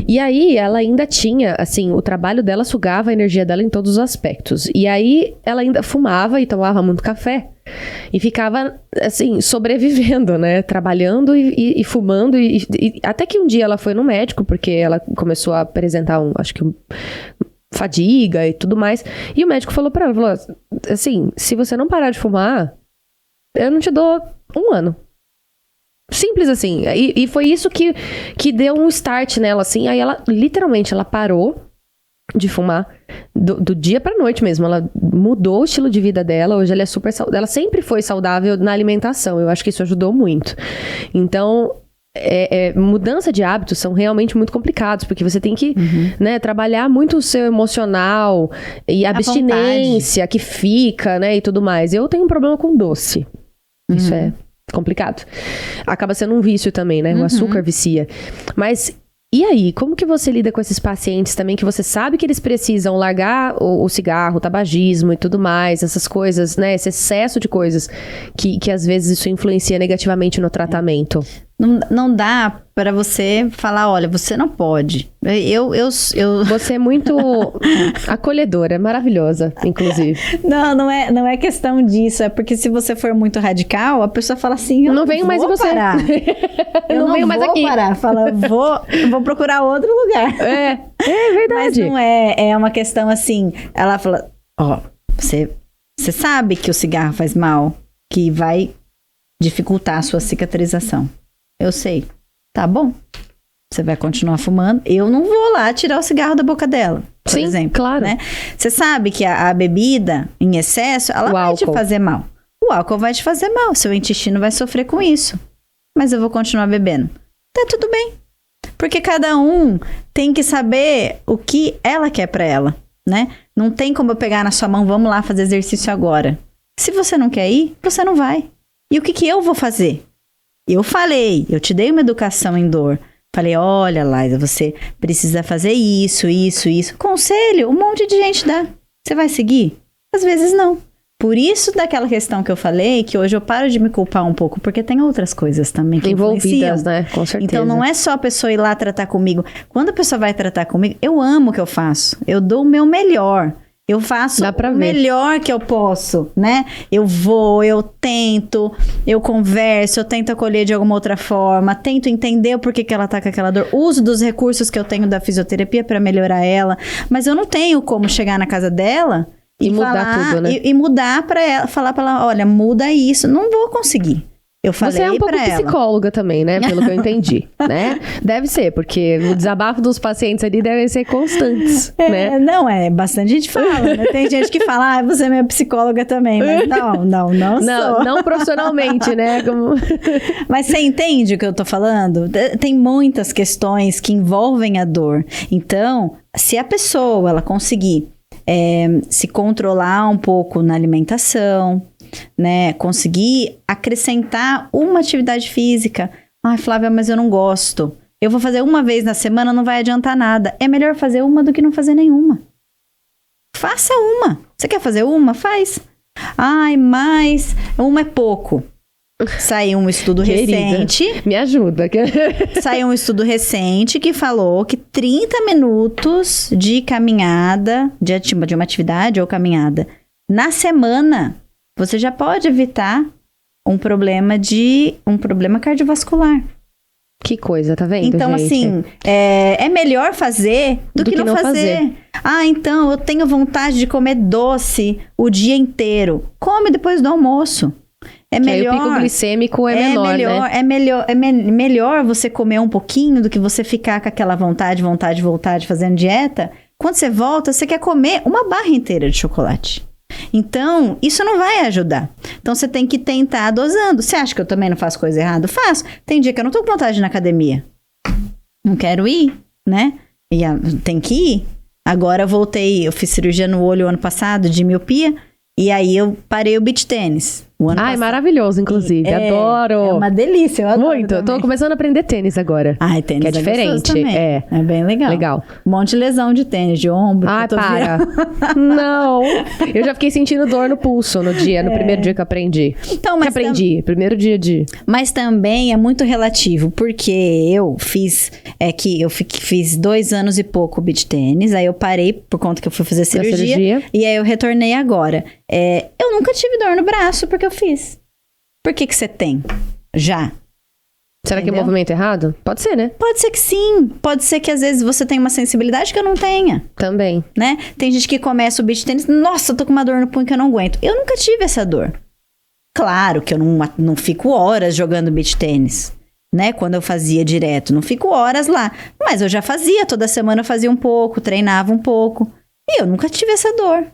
E aí, ela ainda tinha, assim, o trabalho dela sugava a energia dela em todos os aspectos. E aí, ela ainda fumava e tomava muito café. E ficava, assim, sobrevivendo, né? Trabalhando e fumando. E até que um dia ela foi no médico, porque ela começou a apresentar fadiga e tudo mais. E o médico falou pra ela, falou assim, se você não parar de fumar, eu não te dou 1 ano. Simples assim. E foi isso que deu um start nela, assim. Aí ela, literalmente, ela parou de fumar do dia pra noite mesmo. Ela mudou o estilo de vida dela. Hoje ela é super saudável. Ela sempre foi saudável na alimentação. Eu acho que isso ajudou muito. Então, mudança de hábitos são realmente muito complicados, porque você tem que né, trabalhar muito o seu emocional e a abstinência que fica, né, e tudo mais. Eu tenho um problema com doce. Isso é complicado. Acaba sendo um vício também, né? O açúcar vicia. Mas e aí, como que você lida com esses pacientes também, que você sabe que eles precisam largar o cigarro, o tabagismo e tudo mais, essas coisas, né? Esse excesso de coisas que às vezes isso influencia negativamente no tratamento. Não dá para você falar, olha, você não pode. Você é muito acolhedora, maravilhosa, inclusive. Não é questão disso. É porque se você for muito radical, a pessoa fala assim, eu não venho mais em você. Parar. eu não venho mais aqui. Parar. Fala, vou procurar outro lugar. É verdade. Mas não é uma questão assim. Ela fala, você sabe que o cigarro faz mal, que vai dificultar a sua cicatrização. Eu sei. Tá bom. Você vai continuar fumando. Eu não vou lá tirar o cigarro da boca dela, por exemplo. Claro. Né? Você sabe que a bebida em excesso, ela vai te fazer mal. O álcool vai te fazer mal. Seu intestino vai sofrer com isso. Mas eu vou continuar bebendo. Tá tudo bem. Porque cada um tem que saber o que ela quer pra ela, né? Não tem como eu pegar na sua mão, vamos lá fazer exercício agora. Se você não quer ir, você não vai. E o que eu vou fazer? Eu te dei uma educação em dor. Falei, olha, Laísa, você precisa fazer isso. Conselho, um monte de gente dá. Você vai seguir? Às vezes não. Por isso daquela questão que eu falei, que hoje eu paro de me culpar um pouco, porque tem outras coisas também que envolvidas, né? Com certeza. Então não é só a pessoa ir lá tratar comigo. Quando a pessoa vai tratar comigo, eu amo o que eu faço. Eu dou o meu melhor. Eu faço o melhor que eu posso, né? Eu vou, eu tento, eu converso, eu tento acolher de alguma outra forma, tento entender o porquê que ela tá com aquela dor, uso dos recursos que eu tenho da fisioterapia para melhorar ela, mas eu não tenho como chegar na casa dela e mudar tudo, né? E mudar para ela, falar para ela, olha, muda isso, não vou conseguir. Eu falei Você é um pouco psicóloga também, né? Pelo que eu entendi, né? Deve ser, porque o desabafo dos pacientes ali devem ser constantes, né? Não, bastante gente fala, né? Tem gente que fala, você é minha psicóloga também, mas não sou. Não profissionalmente, né? Mas você entende o que eu tô falando? Tem muitas questões que envolvem a dor. Então, se a pessoa, ela conseguir se controlar um pouco na alimentação, né, conseguir acrescentar uma atividade física. Ai, Flávia, mas eu não gosto. Eu vou fazer uma vez na semana, não vai adiantar nada. É melhor fazer uma do que não fazer nenhuma. Faça uma. Você quer fazer uma? Faz. Ai, mas uma é pouco. Saiu um estudo recente. Me ajuda. Saiu um estudo recente que falou que 30 minutos de caminhada, de uma atividade ou caminhada, na semana, você já pode evitar um problema cardiovascular. Que coisa, tá vendo, então, gente? Assim, é melhor fazer do que não fazer. Ah, então, eu tenho vontade de comer doce o dia inteiro. Come depois do almoço. É melhor. Aí o pico glicêmico é menor, né? É melhor você comer um pouquinho do que você ficar com aquela vontade fazendo dieta. Quando você volta, você quer comer uma barra inteira de chocolate. Então, isso não vai ajudar. Então, você tem que tentar dosando. Você acha que eu também não faço coisa errada? Faço. Tem dia que eu não tô com vontade de ir na academia. Não quero ir, né? E tem que ir. Agora eu voltei, eu fiz cirurgia no olho ano passado, de miopia. E aí eu parei o beach tênis. Ai, maravilhoso, inclusive. Adoro. É uma delícia, eu adoro. Muito. Eu tô começando a aprender tênis agora. Ai, tênis que é diferente. É bem legal. Um monte de lesão de tênis, de ombro. Ai, para. Não. Eu já fiquei sentindo dor no pulso no primeiro dia que eu aprendi. Então, mas primeiro dia de... Mas também é muito relativo, porque eu fiz 2 anos e pouco beach tênis, aí eu parei por conta que eu fui fazer cirurgia. E aí eu retornei agora. Eu nunca tive dor no braço porque eu fiz. Por que você tem? Já. Será que é movimento errado? Pode ser, né? Pode ser que sim. Pode ser que às vezes você tenha uma sensibilidade que eu não tenha. Também. Né? Tem gente que começa o beach tênis, nossa, eu tô com uma dor no punho que eu não aguento. Eu nunca tive essa dor. Claro que eu não fico horas jogando beach tênis, né? Quando eu fazia direto, não fico horas lá. Mas eu já fazia, toda semana eu fazia um pouco, treinava um pouco. E eu nunca tive essa dor.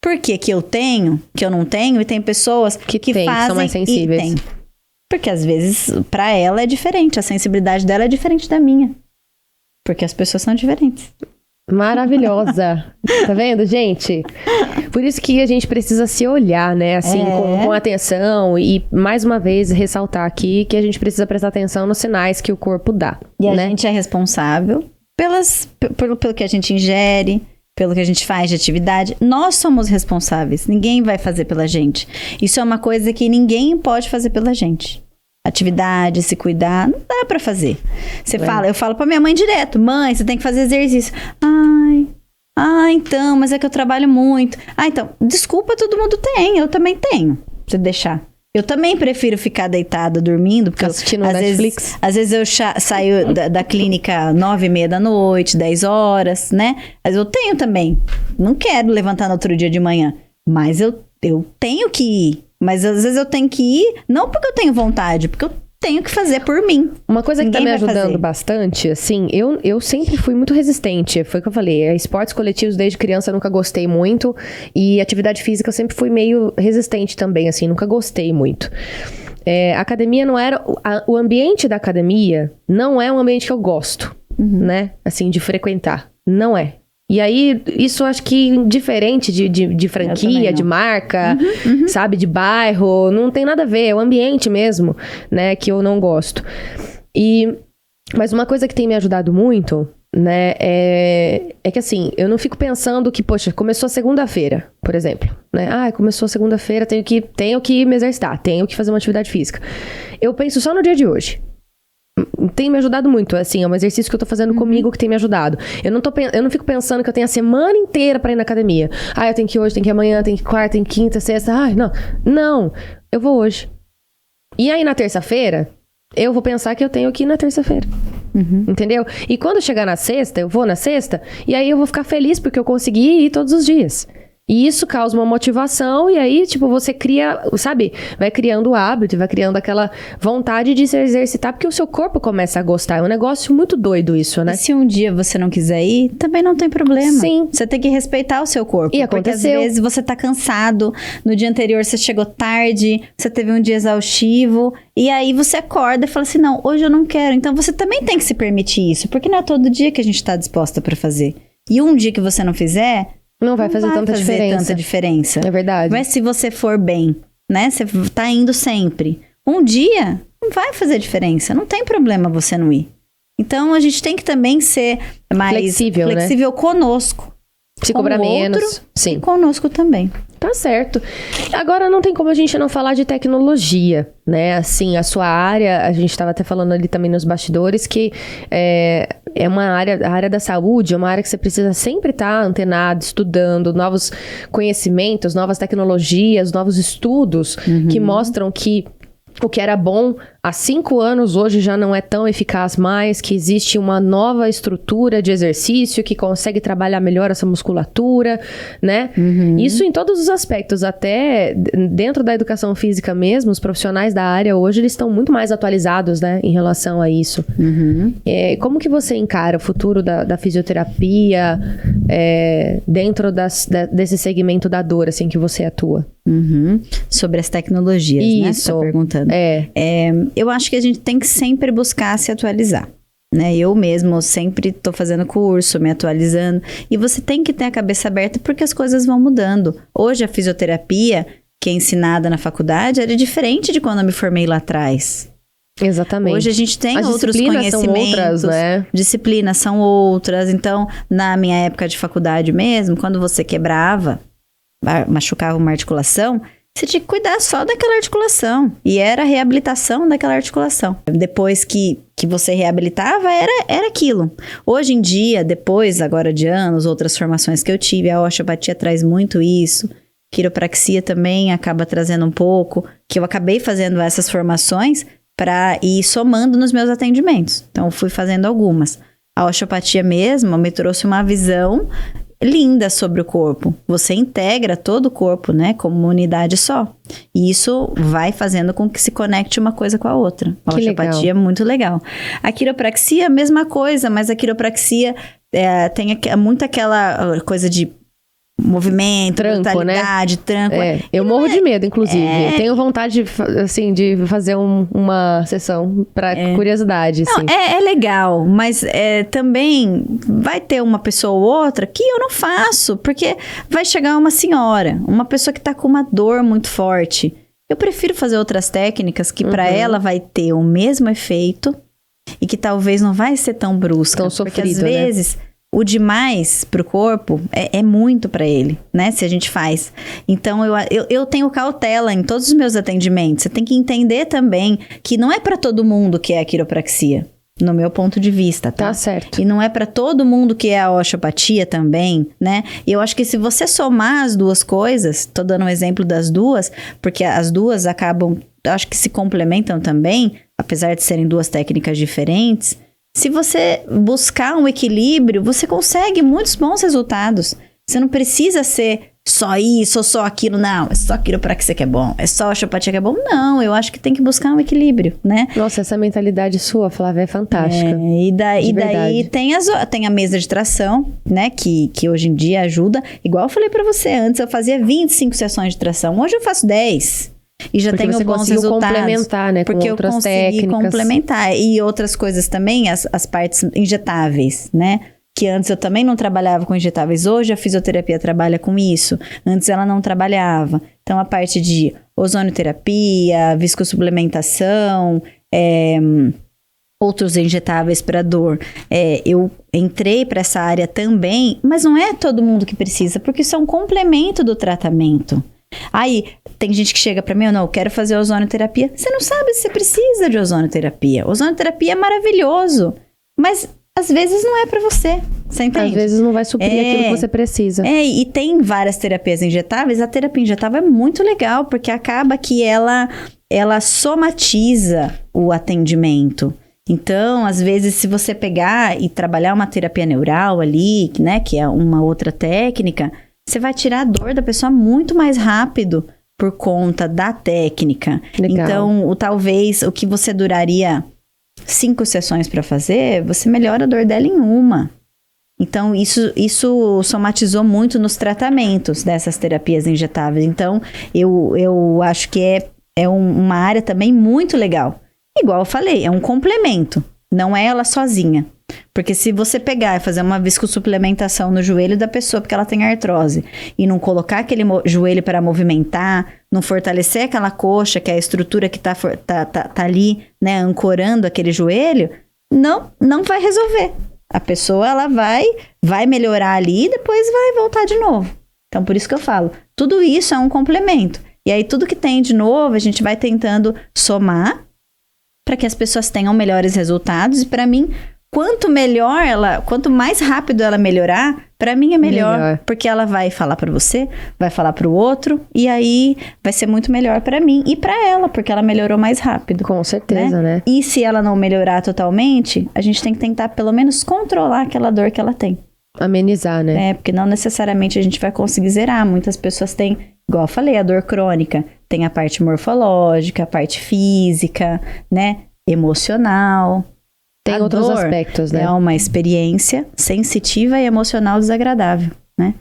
Por que que eu tenho, que eu não tenho, e tem pessoas que fazem são mais sensíveis. E tem. Porque às vezes, pra ela é diferente, a sensibilidade dela é diferente da minha. Porque as pessoas são diferentes. Maravilhosa. Tá vendo, gente? Por isso que a gente precisa se olhar, né? Assim, com atenção. E, mais uma vez, ressaltar aqui que a gente precisa prestar atenção nos sinais que o corpo dá. E né? A gente é responsável pelo que a gente ingere, pelo que a gente faz de atividade. Nós somos responsáveis. Ninguém vai fazer pela gente. Isso é uma coisa que ninguém pode fazer pela gente. Atividade, se cuidar, não dá pra fazer. Eu falo pra minha mãe direto: mãe, você tem que fazer exercício. Então, mas é que eu trabalho muito. Então, desculpa, todo mundo tem, eu também tenho, se deixar. Eu também prefiro ficar deitada, dormindo, porque assistindo Netflix. Às vezes eu saio da clínica 9h30 da noite, 10 horas, né? Mas eu tenho também. Não quero levantar no outro dia de manhã, mas eu tenho que ir. Mas às vezes eu tenho que ir, não porque eu tenho vontade, porque eu tenho que fazer por mim. Uma coisa que tá me ajudando bastante, assim, eu sempre fui muito resistente. Foi o que eu falei, esportes coletivos desde criança eu nunca gostei muito. E atividade física eu sempre fui meio resistente também, assim, nunca gostei muito. A academia não era... O ambiente da academia não é um ambiente que eu gosto, né? Assim, de frequentar. Não é. E aí, isso acho que diferente de franquia, de marca, sabe? De bairro, não tem nada a ver, é o ambiente mesmo, né? Que eu não gosto. Mas uma coisa que tem me ajudado muito né, é que assim, eu não fico pensando que, poxa, começou a segunda-feira, por exemplo, né? Ah, começou a segunda-feira, tenho que me exercitar, tenho que fazer uma atividade física. Eu penso só no dia de hoje. Tem me ajudado muito, assim, é um exercício que eu tô fazendo comigo que tem me ajudado. Eu não fico pensando que eu tenho a semana inteira pra ir na academia. Ah, eu tenho que ir hoje, tenho que ir amanhã, tenho que ir quarta, tenho que ir quinta, sexta. Ai, não. Não, eu vou hoje. E aí na terça-feira, eu vou pensar que eu tenho que ir na terça-feira. Entendeu? E quando chegar na sexta, eu vou na sexta, e aí eu vou ficar feliz porque eu consegui ir todos os dias. E isso causa uma motivação, e aí, tipo, você cria, sabe? Vai criando o hábito, vai criando aquela vontade de se exercitar, porque o seu corpo começa a gostar. É um negócio muito doido isso, né? E se um dia você não quiser ir, também não tem problema. Sim. Você tem que respeitar o seu corpo. E porque aconteceu. às vezes você tá cansado, no dia anterior você chegou tarde, você teve um dia exaustivo, e aí você acorda e fala assim, não, hoje eu não quero. Então você também tem que se permitir isso, porque não é todo dia que a gente tá disposta pra fazer. E um dia que você não fizer... Não vai fazer tanta diferença. É verdade. Mas se você for bem, né? Você tá indo sempre. Um dia não vai fazer diferença. Não tem problema você não ir. Então a gente tem que também ser mais flexível conosco. Se cobrar menos. Sim. E conosco também. Tá certo. Agora, não tem como a gente não falar de tecnologia, né? Assim, a sua área, a gente estava até falando ali também nos bastidores, que é uma área, a área da saúde, é uma área que você precisa sempre estar antenado, estudando novos conhecimentos, novas tecnologias, novos estudos que mostram que o que era bom há 5 anos, hoje já não é tão eficaz mais, que existe uma nova estrutura de exercício que consegue trabalhar melhor essa musculatura, né? Isso em todos os aspectos, até dentro da educação física mesmo, os profissionais da área hoje, eles estão muito mais atualizados, né, em relação a isso. Como que você encara o futuro da fisioterapia dentro desse segmento da dor, assim, que você atua? Sobre as tecnologias, né? Você tá perguntando. Eu acho que a gente tem que sempre buscar se atualizar, né? Eu mesmo sempre tô fazendo curso, me atualizando. E você tem que ter a cabeça aberta porque as coisas vão mudando. Hoje a fisioterapia, que é ensinada na faculdade, era diferente de quando eu me formei lá atrás. Exatamente. Hoje a gente tem as outros conhecimentos. são outras, né? Disciplinas são outras. Então, na minha época de faculdade mesmo, quando você quebrava, machucava uma articulação, você tinha que cuidar só daquela articulação. E era a reabilitação daquela articulação. Depois que você reabilitava, era aquilo. Hoje em dia, depois agora de anos, outras formações que eu tive, a osteopatia traz muito isso. Quiropraxia também acaba trazendo um pouco. Que eu acabei fazendo essas formações para ir somando nos meus atendimentos. Então, fui fazendo algumas. A osteopatia mesmo me trouxe uma visão linda sobre o corpo. Você integra todo o corpo, né, como uma unidade só. E isso vai fazendo com que se conecte uma coisa com a outra. A osteopatia é muito legal. A quiropraxia, a mesma coisa, mas a quiropraxia tem muito aquela coisa de movimento, brutalidade, né? Tranco. Eu morro de medo, inclusive. Tenho vontade, assim, de fazer uma sessão pra curiosidade. Não, assim. É legal, mas também vai ter uma pessoa ou outra que eu não faço, porque vai chegar uma senhora, uma pessoa que tá com uma dor muito forte. Eu prefiro fazer outras técnicas que pra ela vai ter o mesmo efeito e que talvez não vai ser tão brusca. Tão sofrido, porque às vezes... O demais pro corpo é muito pra ele, né? Se a gente faz. Então, eu tenho cautela em todos os meus atendimentos. Você tem que entender também que não é pra todo mundo que é a quiropraxia. No meu ponto de vista, tá? Tá certo. E não é pra todo mundo que é a osteopatia também, né? E eu acho que se você somar as duas coisas, tô dando um exemplo das duas, porque as duas acabam, acho que se complementam também, apesar de serem duas técnicas diferentes. Se você buscar um equilíbrio, você consegue muitos bons resultados. Você não precisa ser só isso ou só aquilo. Não, é só quiropraxia que é bom. É só osteopatia que é bom. Não, eu acho que tem que buscar um equilíbrio, né? Nossa, essa mentalidade sua, Flávia, é fantástica. E daí tem a mesa de tração, né? Que hoje em dia ajuda. Igual eu falei pra você antes, eu fazia 25 sessões de tração. Hoje eu faço 10. E já tenho bons resultados. Complementar, né? Com porque outras eu consegui técnicas. Complementar. E outras coisas também, as partes injetáveis, né? Que antes eu também não trabalhava com injetáveis. Hoje a fisioterapia trabalha com isso. Antes ela não trabalhava. Então a parte de ozonioterapia, viscossuplementação, outros injetáveis para dor. Eu entrei para essa área também, mas não é todo mundo que precisa, porque isso é um complemento do tratamento. Aí, tem gente que chega para mim, eu quero fazer ozonoterapia. Você não sabe se você precisa de ozonoterapia. Ozonoterapia é maravilhoso, mas às vezes não é para você. Você entende? Às vezes não vai suprir aquilo que você precisa. E tem várias terapias injetáveis. A terapia injetável é muito legal, porque acaba que ela somatiza o atendimento. Então, às vezes, se você pegar e trabalhar uma terapia neural ali, né, que é uma outra técnica, você vai tirar a dor da pessoa muito mais rápido por conta da técnica. Legal. Então, talvez o que você duraria 5 sessões para fazer, você melhora a dor dela em uma. Então, isso somatizou muito nos tratamentos dessas terapias injetáveis. Então, eu acho que é uma área também muito legal. Igual eu falei, é um complemento, não é ela sozinha. Porque se você pegar e fazer uma viscosuplementação no joelho da pessoa porque ela tem artrose e não colocar aquele joelho para movimentar, não fortalecer aquela coxa, que é a estrutura que tá ali, né, ancorando aquele joelho, não vai resolver. A pessoa, ela vai melhorar ali e depois vai voltar de novo. Então, por isso que eu falo, tudo isso é um complemento. E aí, tudo que tem de novo, a gente vai tentando somar para que as pessoas tenham melhores resultados. E para mim, quanto mais rápido ela melhorar, para mim é melhor. Porque ela vai falar para você, vai falar para o outro, e aí vai ser muito melhor para mim e para ela, porque ela melhorou mais rápido. Com certeza, né? E se ela não melhorar totalmente, a gente tem que tentar pelo menos controlar aquela dor que ela tem. Amenizar, né? Porque não necessariamente a gente vai conseguir zerar. Muitas pessoas têm, igual eu falei, a dor crônica. Tem a parte morfológica, a parte física, né? Emocional. Tem outros aspectos, né? É uma experiência sensitiva e emocional desagradável, né?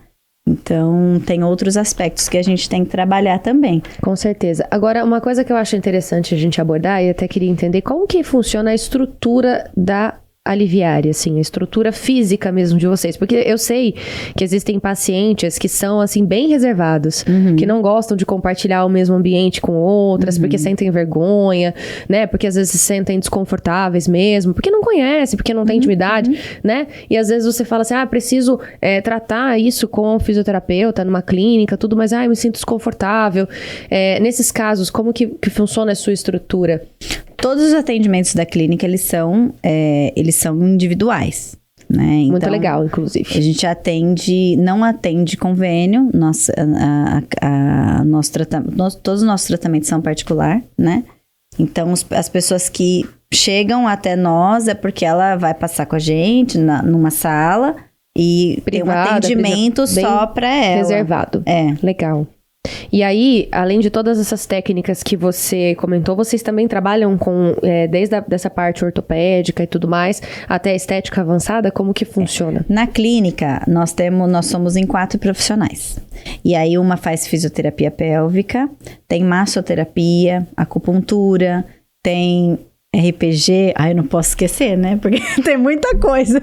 Então, tem outros aspectos que a gente tem que trabalhar também. Com certeza. Agora, uma coisa que eu acho interessante a gente abordar, e até queria entender como que funciona a estrutura da aliviária, assim, a estrutura física mesmo de vocês, porque eu sei que existem pacientes que são, assim, bem reservados, que não gostam de compartilhar o mesmo ambiente com outras, porque sentem vergonha, né, porque às vezes se sentem desconfortáveis mesmo, porque não conhecem, porque não tem intimidade, né, e às vezes você fala assim, preciso tratar isso com um fisioterapeuta numa clínica, tudo, mas, eu me sinto desconfortável. Nesses casos, como que funciona a sua estrutura? Todos os atendimentos da clínica, eles são individuais, né? Então, muito legal, inclusive. A gente não atende convênio, todos os nossos tratamentos são particular, né? Então, as pessoas que chegam até nós é porque ela vai passar com a gente numa sala e privada, tem um atendimento só para ela. Reservado. Legal. E aí, além de todas essas técnicas que você comentou, vocês também trabalham com, desde dessa parte ortopédica e tudo mais, até a estética avançada? Como que funciona? Na clínica, nós somos em 4 profissionais. E aí, uma faz fisioterapia pélvica, tem massoterapia, acupuntura, tem RPG, eu não posso esquecer, né? Porque tem muita coisa.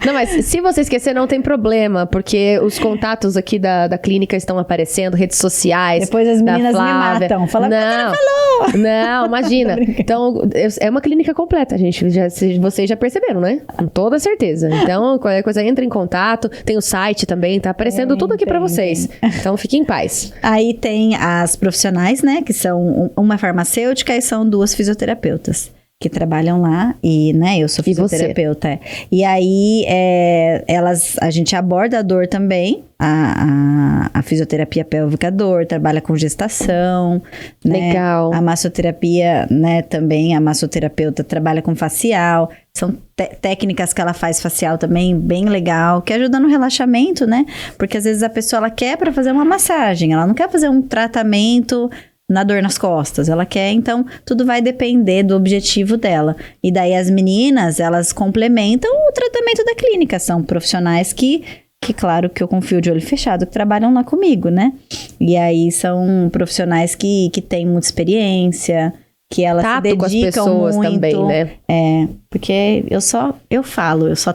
Não, mas se você esquecer, não tem problema, porque os contatos aqui da clínica estão aparecendo, redes sociais. Depois as meninas me matam. Fala, não falou! Não, imagina. Então, é uma clínica completa, gente. Vocês já perceberam, né? Com toda certeza. Então, qualquer coisa, entra em contato. Tem o site também, tá aparecendo tudo aqui pra vocês. Então, fiquem em paz. Aí tem as profissionais, né? Que são uma farmacêutica e são 2 fisioterapeutas que trabalham lá e, né, eu sou fisioterapeuta. E aí, a gente aborda a dor também, a fisioterapia pélvica dor, trabalha com gestação, né? Legal. A massoterapia, né, também, a massoterapeuta trabalha com facial, são técnicas que ela faz facial também, bem legal, que ajuda no relaxamento, né? Porque às vezes a pessoa, ela quer para fazer uma massagem, ela não quer fazer um tratamento na dor nas costas, ela quer, então tudo vai depender do objetivo dela. E daí as meninas, elas complementam o tratamento da clínica, são profissionais que claro que eu confio de olho fechado, que trabalham lá comigo, né? E aí são profissionais que têm muita experiência, que elas se dedicam com as pessoas muito, também, né? Porque eu só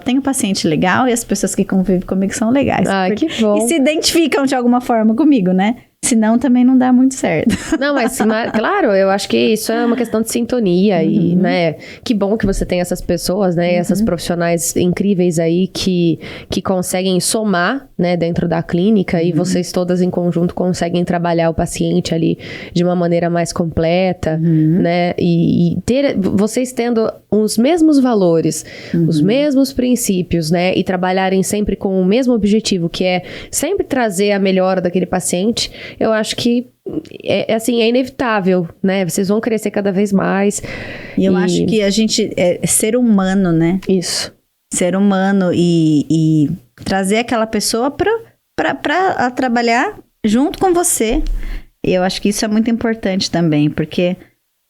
tenho paciente legal e as pessoas que convivem comigo são legais. Que bom. E se identificam de alguma forma comigo, né? Senão também não dá muito certo. Não, mas claro, eu acho que isso é uma questão de sintonia e, né, que bom que você tem essas pessoas, né, essas profissionais incríveis aí que conseguem somar, né, dentro da clínica e vocês todas em conjunto conseguem trabalhar o paciente ali de uma maneira mais completa, né, e ter, vocês tendo os mesmos valores, os mesmos princípios, né, e trabalharem sempre com o mesmo objetivo, que é sempre trazer a melhora daquele paciente. Eu acho que assim, é inevitável, né? Vocês vão crescer cada vez mais. E eu acho que a gente é ser humano, né? Isso. Ser humano e trazer aquela pessoa pra trabalhar junto com você. E eu acho que isso é muito importante também, porque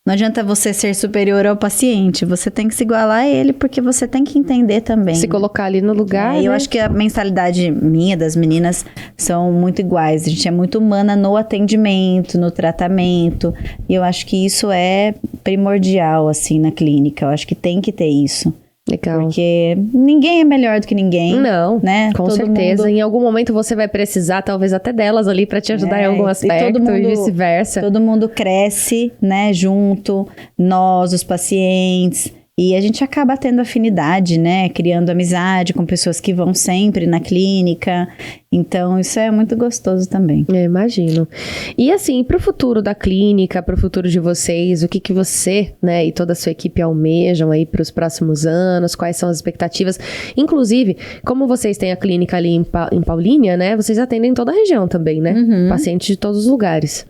não adianta você ser superior ao paciente, você tem que se igualar a ele, porque você tem que entender também. Se colocar ali no lugar, né? Eu acho que a mentalidade minha, das meninas, são muito iguais. A gente é muito humana no atendimento, no tratamento. E eu acho que isso é primordial, assim, na clínica. Eu acho que tem que ter isso. Legal. Porque ninguém é melhor do que ninguém. Não, né? Com todo certeza. Mundo... Em algum momento você vai precisar, talvez até delas ali, pra te ajudar em algum aspecto e vice-versa. Todo mundo cresce, né, junto, nós, os pacientes, e a gente acaba tendo afinidade, né, criando amizade com pessoas que vão sempre na clínica. Então, isso é muito gostoso também. Eu imagino. E assim, pro futuro da clínica, pro futuro de vocês, o que você, né, e toda a sua equipe almejam aí pros próximos anos? Quais são as expectativas? Inclusive, como vocês têm a clínica ali em Paulínia, né, vocês atendem toda a região também, né? Pacientes de todos os lugares.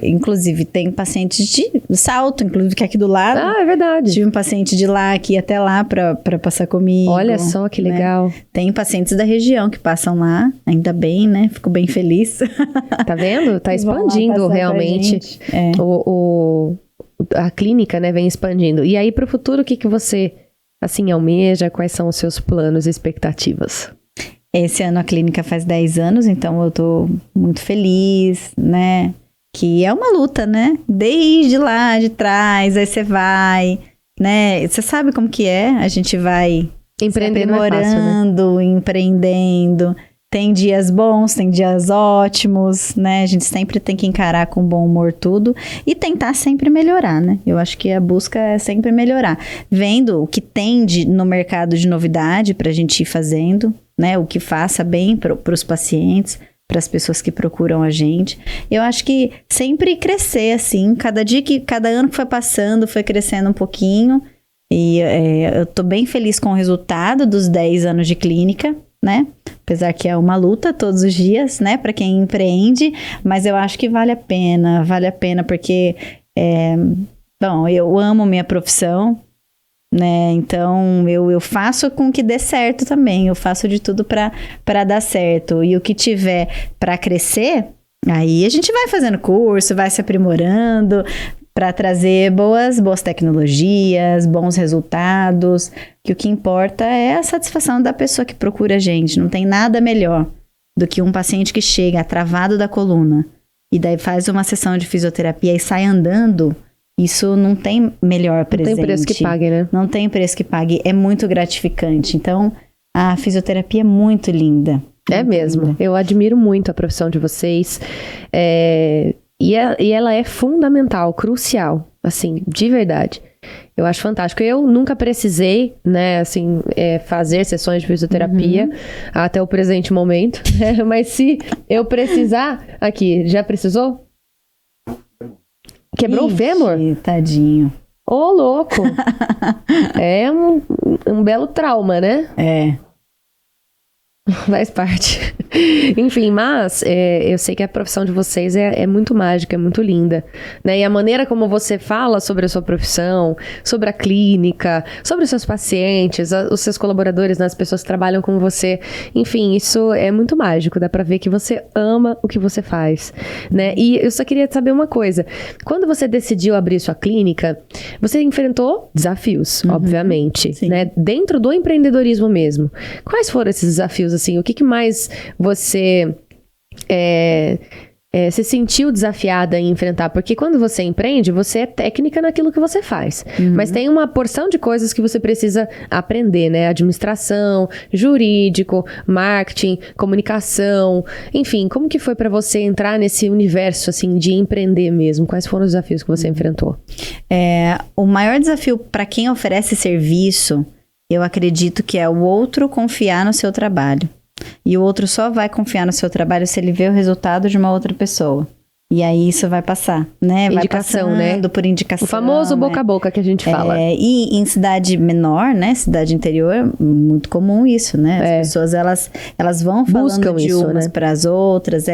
Inclusive, tem pacientes de Salto, inclusive, que é aqui do lado. Ah, é verdade. Tive um paciente de lá, que ia até lá pra passar comigo. Olha só que legal. Né? Tem pacientes da região que passam lá. Ainda bem, né? Fico bem feliz. Tá vendo? Tá expandindo realmente. A clínica, né? Vem expandindo. E aí, pro futuro, o que você, assim, almeja? Quais são os seus planos e expectativas? Esse ano a clínica faz 10 anos, então eu tô muito feliz, né? Que é uma luta, né? Desde lá de trás, aí você vai, né? Você sabe como que é? A gente vai empreendendo, aprimorando, empreendendo. Tem dias bons, tem dias ótimos, né? A gente sempre tem que encarar com bom humor tudo e tentar sempre melhorar, né? Eu acho que a busca é sempre melhorar. Vendo o que tem no mercado de novidade pra gente ir fazendo, né? O que faça bem pros pacientes, para as pessoas que procuram a gente. Eu acho que sempre crescer, assim. Cada ano que foi passando, foi crescendo um pouquinho. E eu tô bem feliz com o resultado dos 10 anos de clínica, né? Apesar que é uma luta todos os dias, né? Para quem empreende, mas eu acho que vale a pena porque, eu amo minha profissão, né? Então, eu faço com que dê certo também, eu faço de tudo para dar certo. E o que tiver para crescer, aí a gente vai fazendo curso, vai se aprimorando, para trazer boas tecnologias, bons resultados, que o que importa é a satisfação da pessoa que procura a gente. Não tem nada melhor do que um paciente que chega travado da coluna e daí faz uma sessão de fisioterapia e sai andando. Isso não tem melhor presente. Não tem preço que pague, né? Não tem preço que pague, é muito gratificante. Então, a fisioterapia é muito linda. É mesmo, linda. Eu admiro muito a profissão de vocês. E ela é fundamental, crucial, assim, de verdade. Eu acho fantástico. Eu nunca precisei, né, assim, fazer sessões de fisioterapia até o presente momento. Mas se eu precisar... Aqui, já precisou? Quebrou o fêmur? Tadinho. Ô, louco! É um belo trauma, né? É. Faz parte. Enfim, mas eu sei que a profissão de vocês é muito mágica, é muito linda, né? E a maneira como você fala sobre a sua profissão, sobre a clínica, sobre os seus pacientes, os seus colaboradores, né? As pessoas que trabalham com você, enfim, isso é muito mágico, dá pra ver que você ama o que você faz, né? E eu só queria saber uma coisa, quando você decidiu abrir sua clínica, você enfrentou desafios, obviamente, sim. Né? Dentro do empreendedorismo mesmo. Quais foram esses desafios, assim? O que mais você se sentiu desafiada em enfrentar? Porque quando você empreende, você é técnica naquilo que você faz. Mas tem uma porção de coisas que você precisa aprender, né? Administração, jurídico, marketing, comunicação. Enfim, como que foi para você entrar nesse universo, assim, de empreender mesmo? Quais foram os desafios que você enfrentou? O maior desafio para quem oferece serviço, eu acredito que é o outro confiar no seu trabalho. E o outro só vai confiar no seu trabalho se ele vê o resultado de uma outra pessoa. E aí isso vai passar, né? Indicação, vai né? Por indicação. O famoso boca a boca que a gente fala. E em cidade menor, né? Cidade interior, muito comum isso, né? As pessoas, elas vão falando de umas para as outras,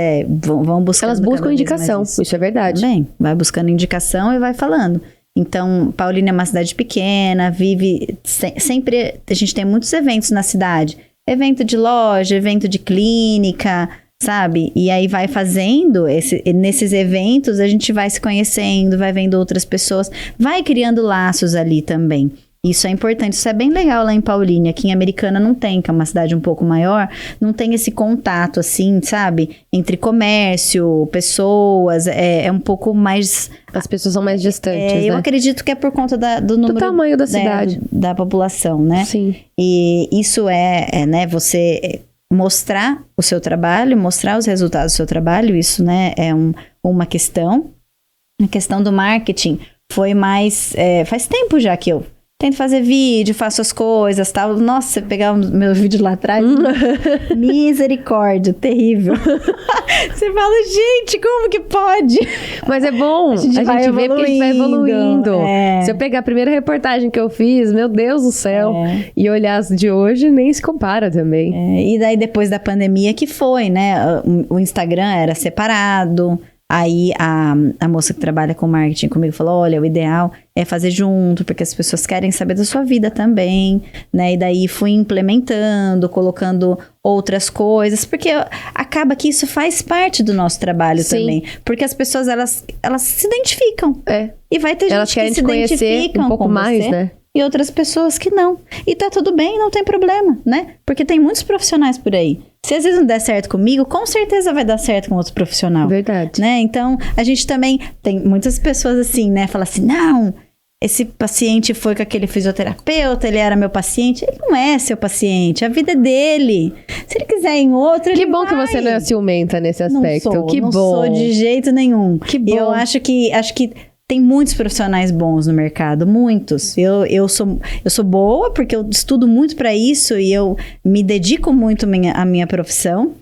vão buscando. Elas buscam indicação, isso é verdade. Também, vai buscando indicação e vai falando. Então, Paulínia é uma cidade pequena, vive... Sempre, a gente tem muitos eventos na cidade. Evento de loja, evento de clínica, sabe? E aí vai fazendo, nesses eventos a gente vai se conhecendo, vai vendo outras pessoas, vai criando laços ali também. Isso é importante, isso é bem legal lá em Paulínia, aqui em Americana não tem, que é uma cidade um pouco maior, não tem esse contato assim, sabe? Entre comércio, pessoas, é um pouco mais... As pessoas são mais distantes, né? Eu acredito que é por conta do número... Do tamanho da cidade. Da população, né? Sim. E isso né, você mostrar o seu trabalho, mostrar os resultados do seu trabalho, isso, né, é uma questão. A questão do marketing foi mais... faz tempo já que eu tento fazer vídeo, faço as coisas, tal. Nossa, você pegar o meu vídeo lá atrás, misericórdia, terrível. Você fala, gente, como que pode? Mas é bom, a gente vê porque a gente vai evoluindo. Se eu pegar a primeira reportagem que eu fiz, meu Deus do céu, e olhar as de hoje, nem se compara também. E daí, depois da pandemia, que foi, né? O Instagram era separado. Aí a moça que trabalha com marketing comigo falou, olha, o ideal é fazer junto, porque as pessoas querem saber da sua vida também, né? E daí fui implementando, colocando outras coisas, porque acaba que isso faz parte do nosso trabalho também. Porque as pessoas, elas se identificam. E vai ter gente que se identifica um pouco mais, você, né? E outras pessoas que não. E tá tudo bem, não tem problema, né? Porque tem muitos profissionais por aí. Se às vezes não der certo comigo, com certeza vai dar certo com outro profissional. Verdade. Né? Então, a gente também tem muitas pessoas assim, né? Fala assim, não, esse paciente foi com aquele fisioterapeuta, ele era meu paciente. Ele não é seu paciente, a vida é dele. Se ele quiser ir em outro, ele Que bom vai. que você não é ciumenta nesse aspecto. Não sou de jeito nenhum. Que bom. Eu acho que tem muitos profissionais bons no mercado, muitos. Eu sou boa porque eu estudo muito para isso e eu me dedico muito à minha profissão.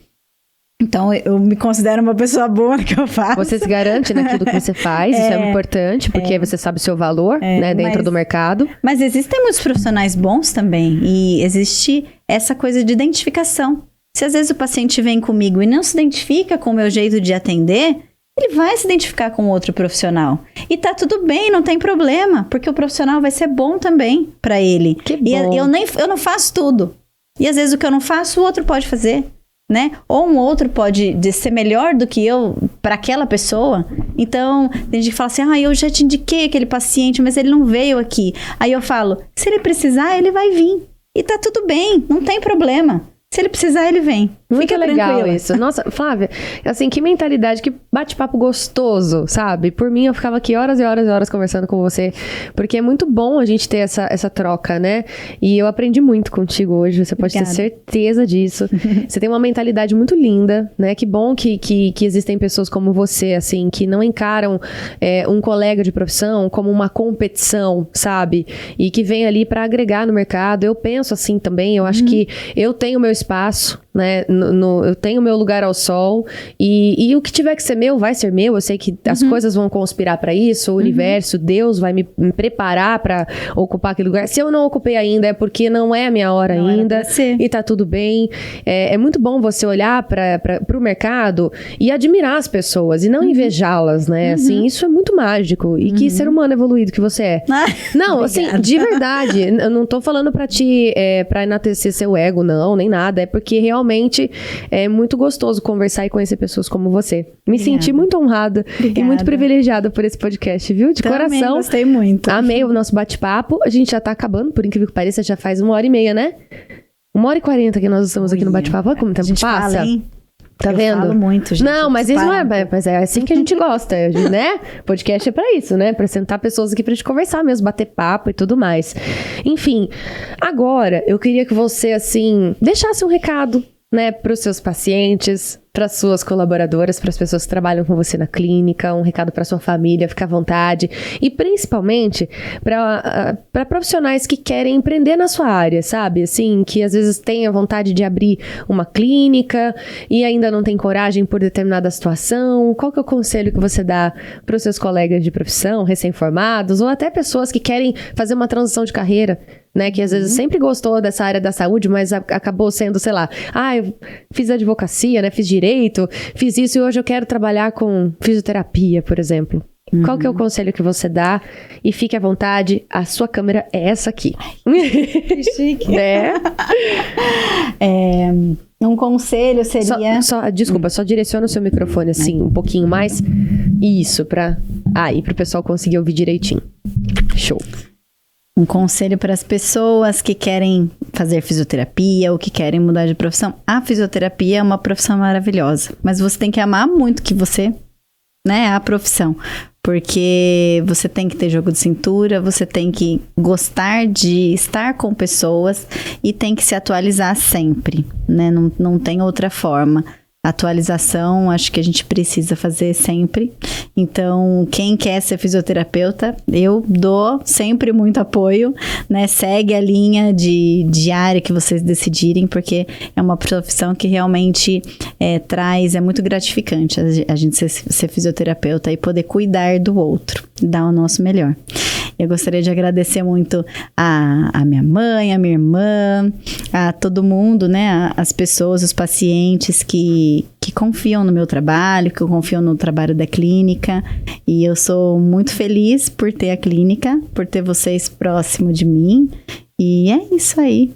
Então, eu me considero uma pessoa boa no que eu faço. Você se garante naquilo que você faz, isso é importante, porque você sabe o seu valor, né, dentro do mercado. Mas existem muitos profissionais bons também, e existe essa coisa de identificação. Se às vezes o paciente vem comigo e não se identifica com o meu jeito de atender, ele vai se identificar com outro profissional. E tá tudo bem, não tem problema, porque o profissional vai ser bom também pra ele. Que bom. E eu não faço tudo. E às vezes o que eu não faço, o outro pode fazer, né? Ou um outro pode ser melhor do que eu para aquela pessoa. Então, tem gente que fala assim, eu já te indiquei aquele paciente, mas ele não veio aqui. Aí eu falo, se ele precisar, ele vai vir. E tá tudo bem, não tem problema. Se ele precisar, ele vem. Muito Fica legal tranquila. isso. Nossa, Flávia, assim, que mentalidade, que bate-papo gostoso, sabe? Por mim, eu ficava aqui horas e horas e horas conversando com você, porque é muito bom a gente ter essa troca, né? E eu aprendi muito contigo hoje, você pode ter certeza disso. Você tem uma mentalidade muito linda, né? Que bom que existem pessoas como você, assim, que não encaram um colega de profissão como uma competição, sabe? E que vem ali para agregar no mercado. Eu penso assim também, eu acho que eu tenho meu espaço, né? Eu tenho meu lugar ao sol e o que tiver que ser meu, vai ser meu. Eu sei que as coisas vão conspirar para isso, o universo, Deus vai me preparar para ocupar aquele lugar. Se eu não ocupei ainda, é porque não é a minha hora ainda e tá tudo bem. É muito bom você olhar pro mercado e admirar as pessoas e não invejá-las, né? Assim, isso é muito mágico. E que ser humano evoluído que você é. Não, assim, de verdade, eu não tô falando pra pra enaltecer seu ego, não, nem nada. É porque realmente é muito gostoso conversar e conhecer pessoas como você. Me senti muito honrada e muito privilegiada por esse podcast, viu? De Também coração. Gostei muito. Amei o nosso bate-papo. A gente já tá acabando, por incrível que pareça, já faz 1h30, né? 1h40 que nós estamos aqui no bate-papo. Olha como o tempo passa. Fala, hein? Tá eu vendo? Falo muito, gente. Não, mas isso não é. Mas é assim que a gente gosta, né? Podcast é pra isso, né? Pra sentar pessoas aqui pra gente conversar mesmo, bater papo e tudo mais. Enfim, agora eu queria que você, assim, deixasse um recado, né, pros seus pacientes, para suas colaboradoras, para as pessoas que trabalham com você na clínica, um recado para sua família, fica à vontade, e principalmente para profissionais que querem empreender na sua área, sabe? Assim, que às vezes têm a vontade de abrir uma clínica e ainda não tem coragem por determinada situação. Qual que é o conselho que você dá para os seus colegas de profissão, recém-formados, ou até pessoas que querem fazer uma transição de carreira, né, que às vezes sempre gostou dessa área da saúde, mas acabou sendo, sei lá, eu fiz advocacia, né, fiz direito, fiz isso e hoje eu quero trabalhar com fisioterapia, por exemplo. Qual que é o conselho que você dá? E fique à vontade, a sua câmera é essa aqui. Que chique. Um conselho seria... Desculpa, só direciona o seu microfone assim, um pouquinho mais. Isso, para o pessoal conseguir ouvir direitinho. Show. Um conselho para as pessoas que querem fazer fisioterapia ou que querem mudar de profissão. A fisioterapia é uma profissão maravilhosa, mas você tem que amar muito que você, né, a profissão. Porque você tem que ter jogo de cintura, você tem que gostar de estar com pessoas e tem que se atualizar sempre, né? Não tem outra forma. Atualização, acho que a gente precisa fazer sempre. Então, quem quer ser fisioterapeuta, eu dou sempre muito apoio, né? Segue a linha de área que vocês decidirem, porque é uma profissão que realmente é muito gratificante a gente ser fisioterapeuta e poder cuidar do outro, dar o nosso melhor. Eu gostaria de agradecer muito a minha mãe, a minha irmã, a todo mundo, né? As pessoas, os pacientes que confiam no meu trabalho, que confiam no trabalho da clínica. E eu sou muito feliz por ter a clínica, por ter vocês próximo de mim. E é isso aí.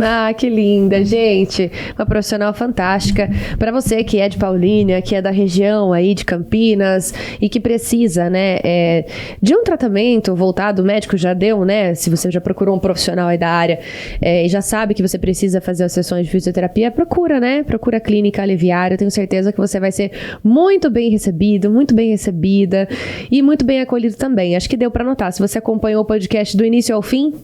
Ah, que linda, gente. Uma profissional fantástica. Para você que é de Paulínia, que é da região aí de Campinas e que precisa, né, de um tratamento voltado, o médico já deu, né, se você já procurou um profissional aí da área e já sabe que você precisa fazer as sessões de fisioterapia, procura, né, procura a Clínica Aliviar. Eu tenho certeza que você vai ser muito bem recebido, muito bem recebida e muito bem acolhido também. Acho que deu para notar. Se você acompanhou o podcast do início ao fim,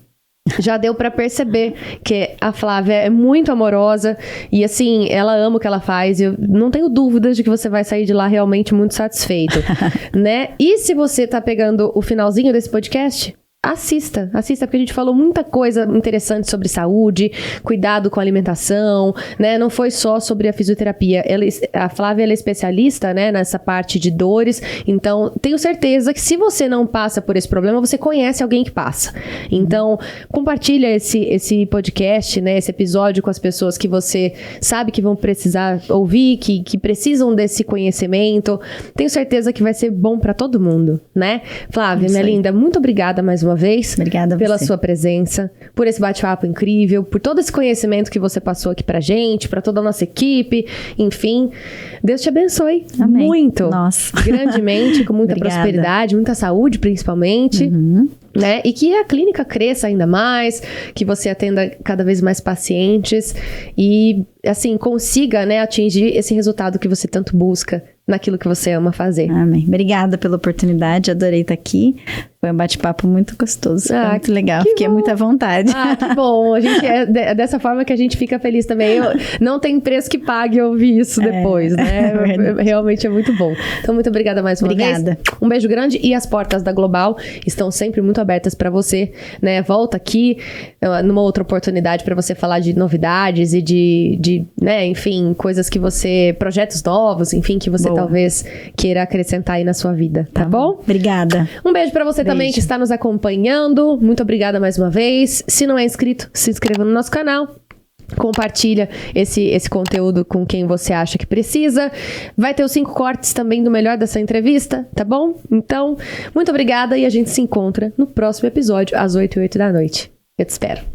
já deu pra perceber que a Flávia é muito amorosa e, assim, ela ama o que ela faz. Eu não tenho dúvidas de que você vai sair de lá realmente muito satisfeito, né? E se você tá pegando o finalzinho desse podcast, assista, porque a gente falou muita coisa interessante sobre saúde, cuidado com a alimentação, né? Não foi só sobre a fisioterapia. A Flávia, ela é especialista, né, nessa parte de dores, então tenho certeza que se você não passa por esse problema, você conhece alguém que passa. Então, compartilha esse podcast, né, esse episódio com as pessoas que você sabe que vão precisar ouvir, que precisam desse conhecimento. Tenho certeza que vai ser bom pra todo mundo, né? Flávia, minha linda, muito obrigada mais uma vez. Obrigada pela sua presença, por esse bate-papo incrível, por todo esse conhecimento que você passou aqui pra gente, pra toda a nossa equipe, enfim. Deus te abençoe. Amém. Muito. Nossa. Grandemente, com muita prosperidade, muita saúde, principalmente. Né? E que a clínica cresça ainda mais, que você atenda cada vez mais pacientes e, assim, consiga, né, atingir esse resultado que você tanto busca naquilo que você ama fazer. Amém. Obrigada pela oportunidade, adorei estar aqui. Foi um bate-papo muito gostoso, foi muito legal, fiquei muito à vontade. Ah, que bom, a gente é dessa forma que a gente fica feliz também. Não tem preço que pague ouvir isso depois, né? Realmente é muito bom. Então, muito obrigada mais uma vez. Um beijo grande e as portas da Global estão sempre muito abertas para você, né? Volta aqui numa outra oportunidade para você falar de novidades e de né, enfim, coisas que você, projetos novos, enfim, que você talvez queira acrescentar aí na sua vida, tá bom? Obrigada. Um beijo pra você também que está nos acompanhando. Muito obrigada mais uma vez. Se não é inscrito, se inscreva no nosso canal. Compartilha esse conteúdo com quem você acha que precisa. Vai ter os 5 cortes também do melhor dessa entrevista, tá bom? Então, muito obrigada e a gente se encontra no próximo episódio às 8h08 da noite. Eu te espero.